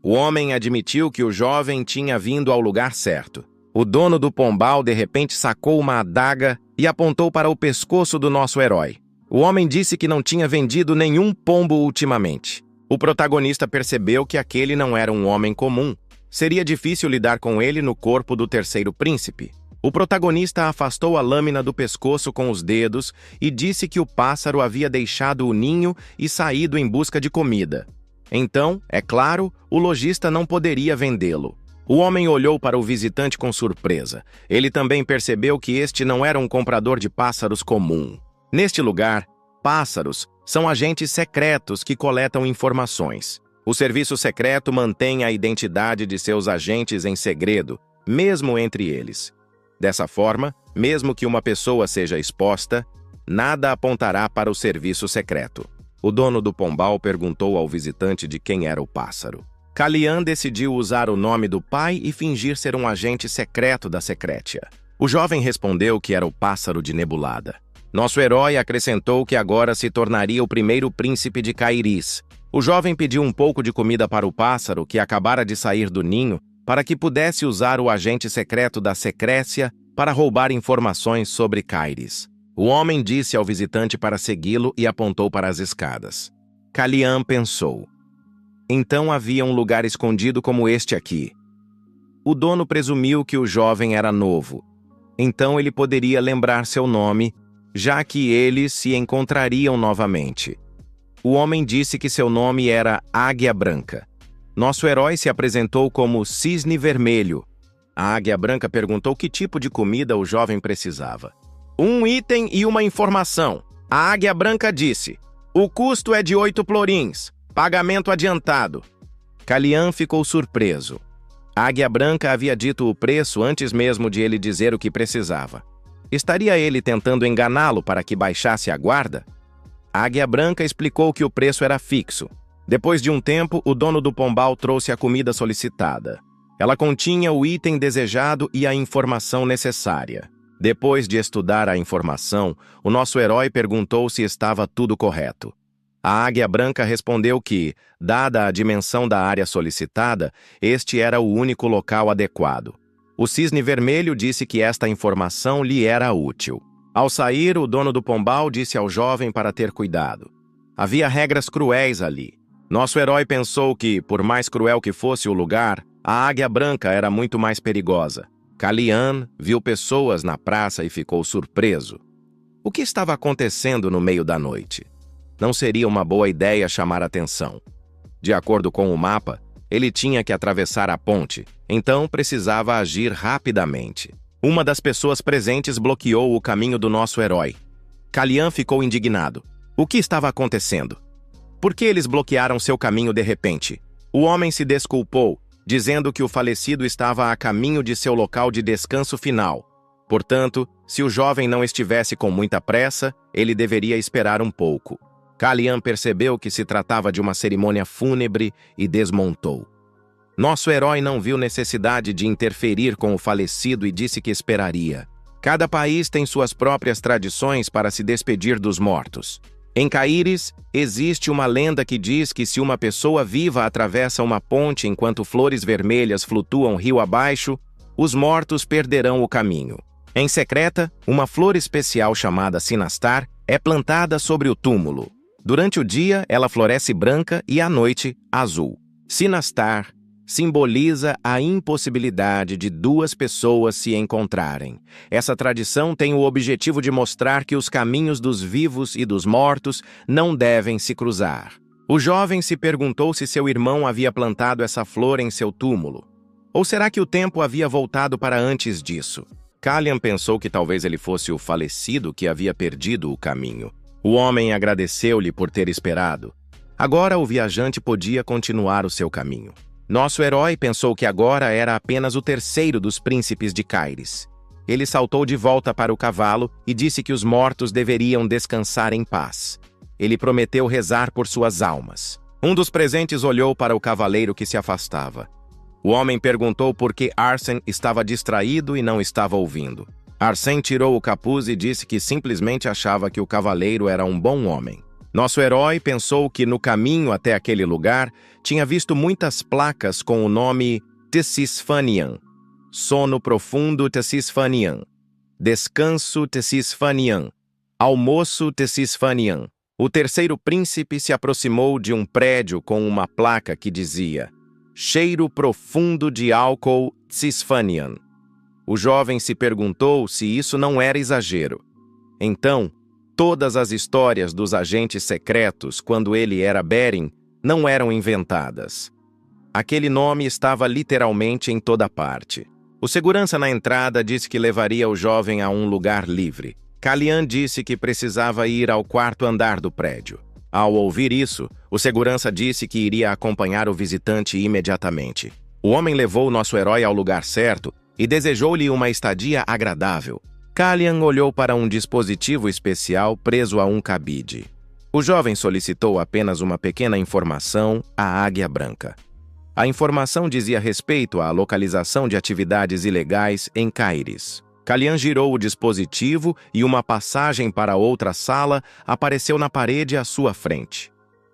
O homem admitiu que o jovem tinha vindo ao lugar certo. O dono do pombal de repente sacou uma adaga e apontou para o pescoço do nosso herói. O homem disse que não tinha vendido nenhum pombo ultimamente. O protagonista percebeu que aquele não era um homem comum. Seria difícil lidar com ele no corpo do terceiro príncipe. O protagonista afastou a lâmina do pescoço com os dedos e disse que o pássaro havia deixado o ninho e saído em busca de comida. Então, é claro, o lojista não poderia vendê-lo. O homem olhou para o visitante com surpresa. Ele também percebeu que este não era um comprador de pássaros comum. Neste lugar, pássaros são agentes secretos que coletam informações. O serviço secreto mantém a identidade de seus agentes em segredo, mesmo entre eles. Dessa forma, mesmo que uma pessoa seja exposta, nada apontará para o serviço secreto. O dono do pombal perguntou ao visitante de quem era o pássaro. Kalian decidiu usar o nome do pai e fingir ser um agente secreto da Secretia. O jovem respondeu que era o pássaro de Nebulada. Nosso herói acrescentou que agora se tornaria o primeiro príncipe de Kairis. O jovem pediu um pouco de comida para o pássaro que acabara de sair do ninho para que pudesse usar o agente secreto da Secrécia para roubar informações sobre Kairis. O homem disse ao visitante para segui-lo e apontou para as escadas. Kalian pensou. Então havia um lugar escondido como este aqui. O dono presumiu que o jovem era novo. Então ele poderia lembrar seu nome, já que eles se encontrariam novamente. O homem disse que seu nome era Águia Branca. Nosso herói se apresentou como Cisne Vermelho. A Águia Branca perguntou que tipo de comida o jovem precisava. Um item e uma informação. A Águia Branca disse: o custo é de 8 florins. Pagamento adiantado. Kalian ficou surpreso. A Águia Branca havia dito o preço antes mesmo de ele dizer o que precisava. Estaria ele tentando enganá-lo para que baixasse a guarda? A Águia Branca explicou que o preço era fixo. Depois de um tempo, o dono do pombal trouxe a comida solicitada. Ela continha o item desejado e a informação necessária. Depois de estudar a informação, o nosso herói perguntou se estava tudo correto. A Águia Branca respondeu que, dada a dimensão da área solicitada, este era o único local adequado. O Cisne Vermelho disse que esta informação lhe era útil. Ao sair, o dono do pombal disse ao jovem para ter cuidado. Havia regras cruéis ali. Nosso herói pensou que, por mais cruel que fosse o lugar, a Águia Branca era muito mais perigosa. Kalian viu pessoas na praça e ficou surpreso. O que estava acontecendo no meio da noite? Não seria uma boa ideia chamar atenção. De acordo com o mapa, ele tinha que atravessar a ponte, então precisava agir rapidamente. Uma das pessoas presentes bloqueou o caminho do nosso herói. Kalian ficou indignado. O que estava acontecendo? Por que eles bloquearam seu caminho de repente? O homem se desculpou, dizendo que o falecido estava a caminho de seu local de descanso final. Portanto, se o jovem não estivesse com muita pressa, ele deveria esperar um pouco. Kalian percebeu que se tratava de uma cerimônia fúnebre e desmontou. Nosso herói não viu necessidade de interferir com o falecido e disse que esperaria. Cada país tem suas próprias tradições para se despedir dos mortos. Em Kairis, existe uma lenda que diz que se uma pessoa viva atravessa uma ponte enquanto flores vermelhas flutuam rio abaixo, os mortos perderão o caminho. Em Secreta, uma flor especial chamada Sinastar é plantada sobre o túmulo. Durante o dia, ela floresce branca e à noite, azul. Sinastar simboliza a impossibilidade de duas pessoas se encontrarem. Essa tradição tem o objetivo de mostrar que os caminhos dos vivos e dos mortos não devem se cruzar. O jovem se perguntou se seu irmão havia plantado essa flor em seu túmulo. Ou será que o tempo havia voltado para antes disso? Kalian pensou que talvez ele fosse o falecido que havia perdido o caminho. O homem agradeceu-lhe por ter esperado. Agora o viajante podia continuar o seu caminho. Nosso herói pensou que agora era apenas o terceiro dos príncipes de Caires. Ele saltou de volta para o cavalo e disse que os mortos deveriam descansar em paz. Ele prometeu rezar por suas almas. Um dos presentes olhou para o cavaleiro que se afastava. O homem perguntou por que Arsène estava distraído e não estava ouvindo. Arsène tirou o capuz e disse que simplesmente achava que o cavaleiro era um bom homem. Nosso herói pensou que no caminho até aquele lugar tinha visto muitas placas com o nome Tesisfanian, sono profundo Tesisfanian, descanso Tesisfanian, almoço Tesisfanian. O terceiro príncipe se aproximou de um prédio com uma placa que dizia cheiro profundo de álcool Tesisfanian. O jovem se perguntou se isso não era exagero. Então, todas as histórias dos agentes secretos, quando ele era Beren, não eram inventadas. Aquele nome estava literalmente em toda parte. O segurança na entrada disse que levaria o jovem a um lugar livre. Calian disse que precisava ir ao quarto andar do prédio. Ao ouvir isso, o segurança disse que iria acompanhar o visitante imediatamente. O homem levou nosso herói ao lugar certo e desejou-lhe uma estadia agradável. Calian olhou para um dispositivo especial preso a um cabide. O jovem solicitou apenas uma pequena informação, a Águia Branca. A informação dizia respeito à localização de atividades ilegais em Caires. Calian girou o dispositivo e uma passagem para outra sala apareceu na parede à sua frente.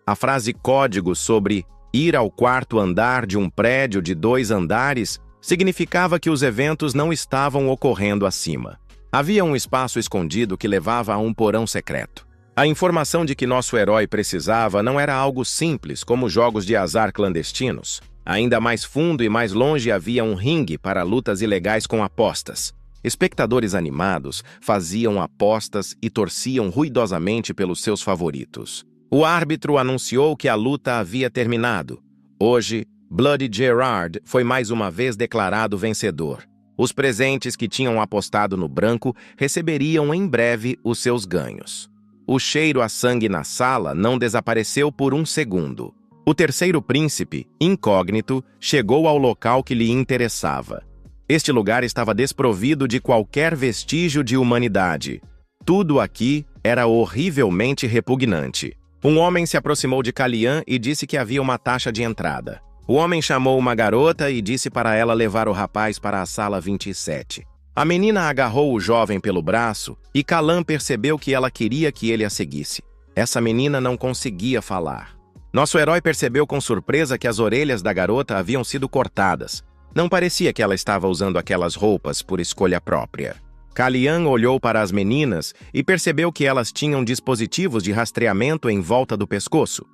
A frase código sobre ir ao quarto andar de um prédio de 2 andares significava que os eventos não estavam ocorrendo acima. Havia um espaço escondido que levava a um porão secreto. A informação de que nosso herói precisava não era algo simples, como jogos de azar clandestinos. Ainda mais fundo e mais longe havia um ringue para lutas ilegais com apostas. Espectadores animados faziam apostas e torciam ruidosamente pelos seus favoritos. O árbitro anunciou que a luta havia terminado. Hoje, Bloody Gerard foi mais uma vez declarado vencedor. Os presentes que tinham apostado no branco receberiam em breve os seus ganhos. O cheiro a sangue na sala não desapareceu por um segundo. O terceiro príncipe, incógnito, chegou ao local que lhe interessava. Este lugar estava desprovido de qualquer vestígio de humanidade. Tudo aqui era horrivelmente repugnante. Um homem se aproximou de Calian e disse que havia uma taxa de entrada. O homem chamou uma garota e disse para ela levar o rapaz para a sala 27. A menina agarrou o jovem pelo braço e Calian percebeu que ela queria que ele a seguisse. Essa menina não conseguia falar. Nosso herói percebeu com surpresa que as orelhas da garota haviam sido cortadas. Não parecia que ela estava usando aquelas roupas por escolha própria. Calian olhou para as meninas e percebeu que elas tinham dispositivos de rastreamento em volta do pescoço.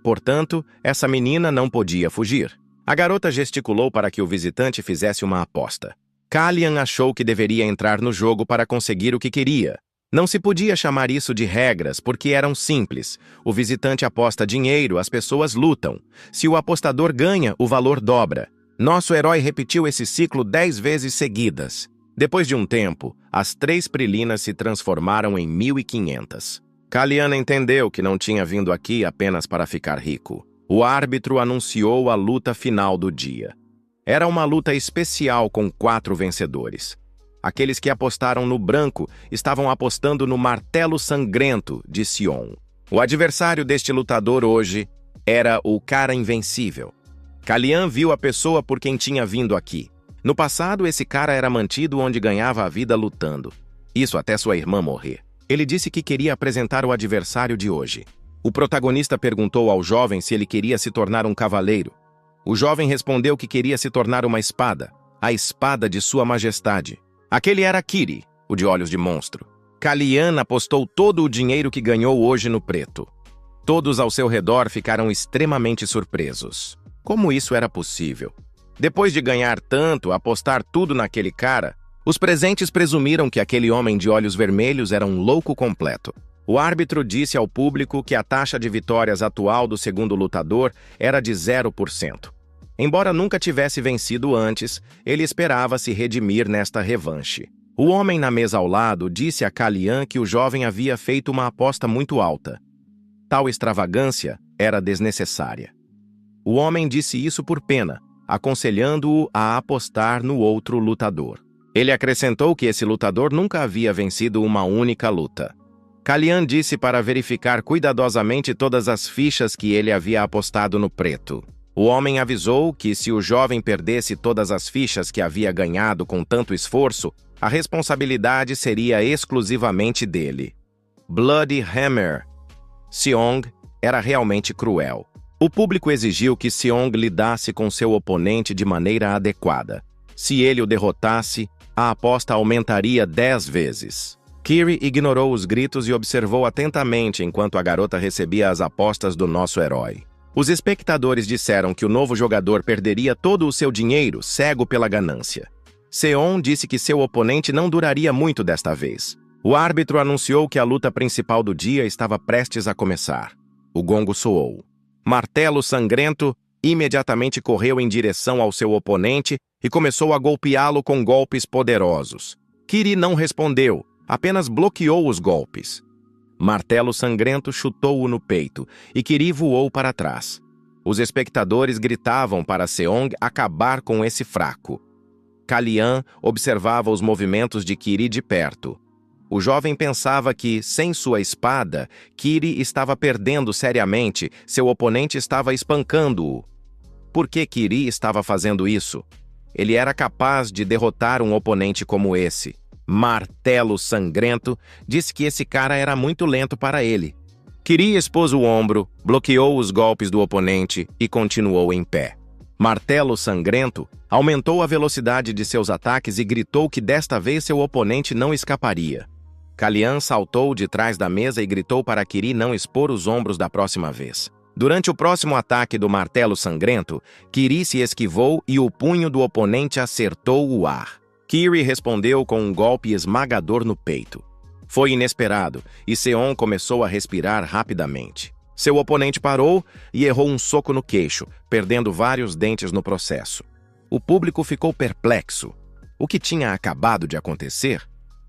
Portanto, essa menina não podia fugir. A garota gesticulou para que o visitante fizesse uma aposta. Calian achou que deveria entrar no jogo para conseguir o que queria. Não se podia chamar isso de regras, porque eram simples. O visitante aposta dinheiro, as pessoas lutam. Se o apostador ganha, o valor dobra. Nosso herói repetiu esse ciclo 10 vezes seguidas. Depois de um tempo, as 3 prilinas se transformaram em 1.500. Calian entendeu que não tinha vindo aqui apenas para ficar rico. O árbitro anunciou a luta final do dia. Era uma luta especial com 4 vencedores. Aqueles que apostaram no branco estavam apostando no martelo sangrento de Sion. O adversário deste lutador hoje era o cara invencível. Calian viu a pessoa por quem tinha vindo aqui. No passado, esse cara era mantido onde ganhava a vida lutando. Isso até sua irmã morrer. Ele disse que queria apresentar o adversário de hoje. O protagonista perguntou ao jovem se ele queria se tornar um cavaleiro. O jovem respondeu que queria se tornar uma espada, a espada de sua majestade. Aquele era Kiri, o de olhos de monstro. Calian apostou todo o dinheiro que ganhou hoje no preto. Todos ao seu redor ficaram extremamente surpresos. Como isso era possível? Depois de ganhar tanto, apostar tudo naquele cara, os presentes presumiram que aquele homem de olhos vermelhos era um louco completo. O árbitro disse ao público que a taxa de vitórias atual do segundo lutador era de 0%. Embora nunca tivesse vencido antes, ele esperava se redimir nesta revanche. O homem na mesa ao lado disse a Kalian que o jovem havia feito uma aposta muito alta. Tal extravagância era desnecessária. O homem disse isso por pena, aconselhando-o a apostar no outro lutador. Ele acrescentou que esse lutador nunca havia vencido uma única luta. Kalian disse para verificar cuidadosamente todas as fichas que ele havia apostado no preto. O homem avisou que se o jovem perdesse todas as fichas que havia ganhado com tanto esforço, a responsabilidade seria exclusivamente dele. Bloody Hammer. Seong era realmente cruel. O público exigiu que Seong lidasse com seu oponente de maneira adequada. Se ele o derrotasse, a aposta aumentaria 10 vezes. Kiri ignorou os gritos e observou atentamente enquanto a garota recebia as apostas do nosso herói. Os espectadores disseram que o novo jogador perderia todo o seu dinheiro, cego pela ganância. Seon disse que seu oponente não duraria muito desta vez. O árbitro anunciou que a luta principal do dia estava prestes a começar. O gongo soou. Martelo Sangrento imediatamente correu em direção ao seu oponente e começou a golpeá-lo com golpes poderosos. Kiri não respondeu, apenas bloqueou os golpes. Martelo Sangrento chutou-o no peito e Kiri voou para trás. Os espectadores gritavam para Seong acabar com esse fraco. Kalian observava os movimentos de Kiri de perto. O jovem pensava que, sem sua espada, Kiri estava perdendo seriamente, seu oponente estava espancando-o. Por que Kiri estava fazendo isso? Ele era capaz de derrotar um oponente como esse. Martelo Sangrento disse que esse cara era muito lento para ele. Kiri expôs o ombro, bloqueou os golpes do oponente e continuou em pé. Martelo Sangrento aumentou a velocidade de seus ataques e gritou que desta vez seu oponente não escaparia. Kalian saltou de trás da mesa e gritou para Kiri não expor os ombros da próxima vez. Durante o próximo ataque do Martelo Sangrento, Kiri se esquivou e o punho do oponente acertou o ar. Kiri respondeu com um golpe esmagador no peito. Foi inesperado e Seon começou a respirar rapidamente. Seu oponente parou e errou um soco no queixo, perdendo vários dentes no processo. O público ficou perplexo. O que tinha acabado de acontecer?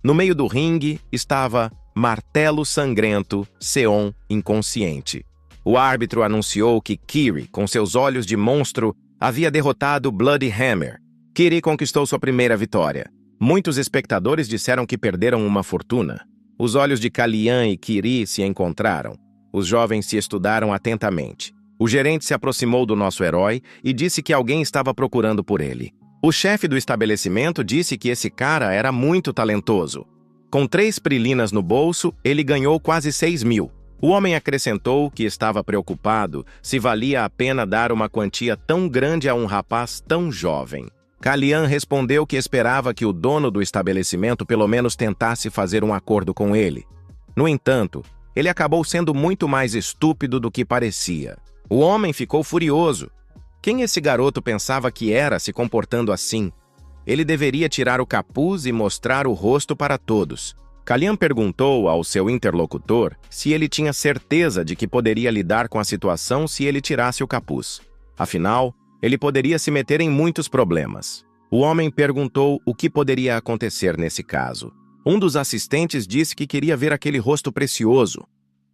No meio do ringue estava Martelo Sangrento, Seon inconsciente. O árbitro anunciou que Kiri, com seus olhos de monstro, havia derrotado Bloody Hammer. Kiri conquistou sua primeira vitória. Muitos espectadores disseram que perderam uma fortuna. Os olhos de Kalian e Kiri se encontraram. Os jovens se estudaram atentamente. O gerente se aproximou do nosso herói e disse que alguém estava procurando por ele. O chefe do estabelecimento disse que esse cara era muito talentoso. Com 3 prilinas no bolso, ele ganhou quase 6.000. O homem acrescentou que estava preocupado se valia a pena dar uma quantia tão grande a um rapaz tão jovem. Kalian respondeu que esperava que o dono do estabelecimento pelo menos tentasse fazer um acordo com ele. No entanto, ele acabou sendo muito mais estúpido do que parecia. O homem ficou furioso. Quem esse garoto pensava que era se comportando assim? Ele deveria tirar o capuz e mostrar o rosto para todos. Kalian perguntou ao seu interlocutor se ele tinha certeza de que poderia lidar com a situação se ele tirasse o capuz. Afinal, ele poderia se meter em muitos problemas. O homem perguntou o que poderia acontecer nesse caso. Um dos assistentes disse que queria ver aquele rosto precioso.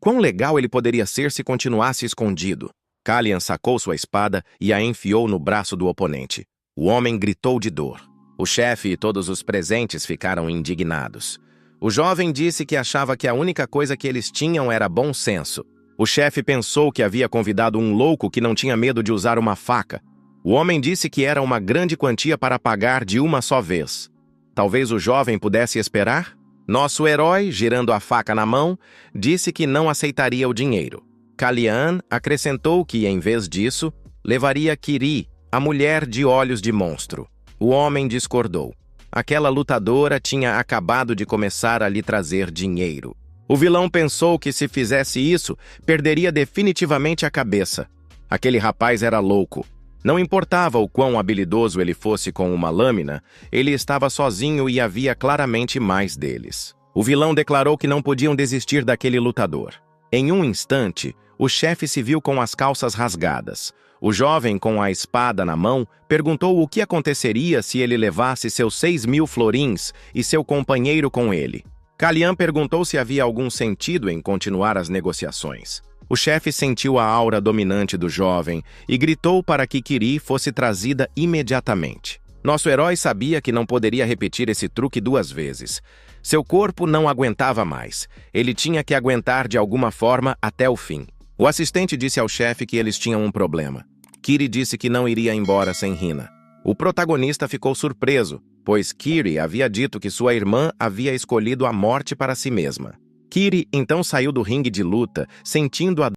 Quão legal ele poderia ser se continuasse escondido. Kalian sacou sua espada e a enfiou no braço do oponente. O homem gritou de dor. O chefe e todos os presentes ficaram indignados. O jovem disse que achava que a única coisa que eles tinham era bom senso. O chefe pensou que havia convidado um louco que não tinha medo de usar uma faca. O homem disse que era uma grande quantia para pagar de uma só vez. Talvez o jovem pudesse esperar? Nosso herói, girando a faca na mão, disse que não aceitaria o dinheiro. Kalian acrescentou que, em vez disso, levaria Kiri, a mulher de olhos de monstro. O homem discordou. Aquela lutadora tinha acabado de começar a lhe trazer dinheiro. O vilão pensou que se fizesse isso, perderia definitivamente a cabeça. Aquele rapaz era louco. Não importava o quão habilidoso ele fosse com uma lâmina, ele estava sozinho e havia claramente mais deles. O vilão declarou que não podiam desistir daquele lutador. Em um instante, O chefe se viu com as calças rasgadas. O jovem, com a espada na mão, perguntou o que aconteceria se ele levasse seus 6.000 florins e seu companheiro com ele. Kalian perguntou se havia algum sentido em continuar as negociações. O chefe sentiu a aura dominante do jovem e gritou para que Kiri fosse trazida imediatamente. Nosso herói sabia que não poderia repetir esse truque 2 vezes. Seu corpo não aguentava mais. Ele tinha que aguentar de alguma forma até o fim. O assistente disse ao chefe que eles tinham um problema. Kiri disse que não iria embora sem Hina. O protagonista ficou surpreso, pois Kiri havia dito que sua irmã havia escolhido a morte para si mesma. Kiri então saiu do ringue de luta, sentindo a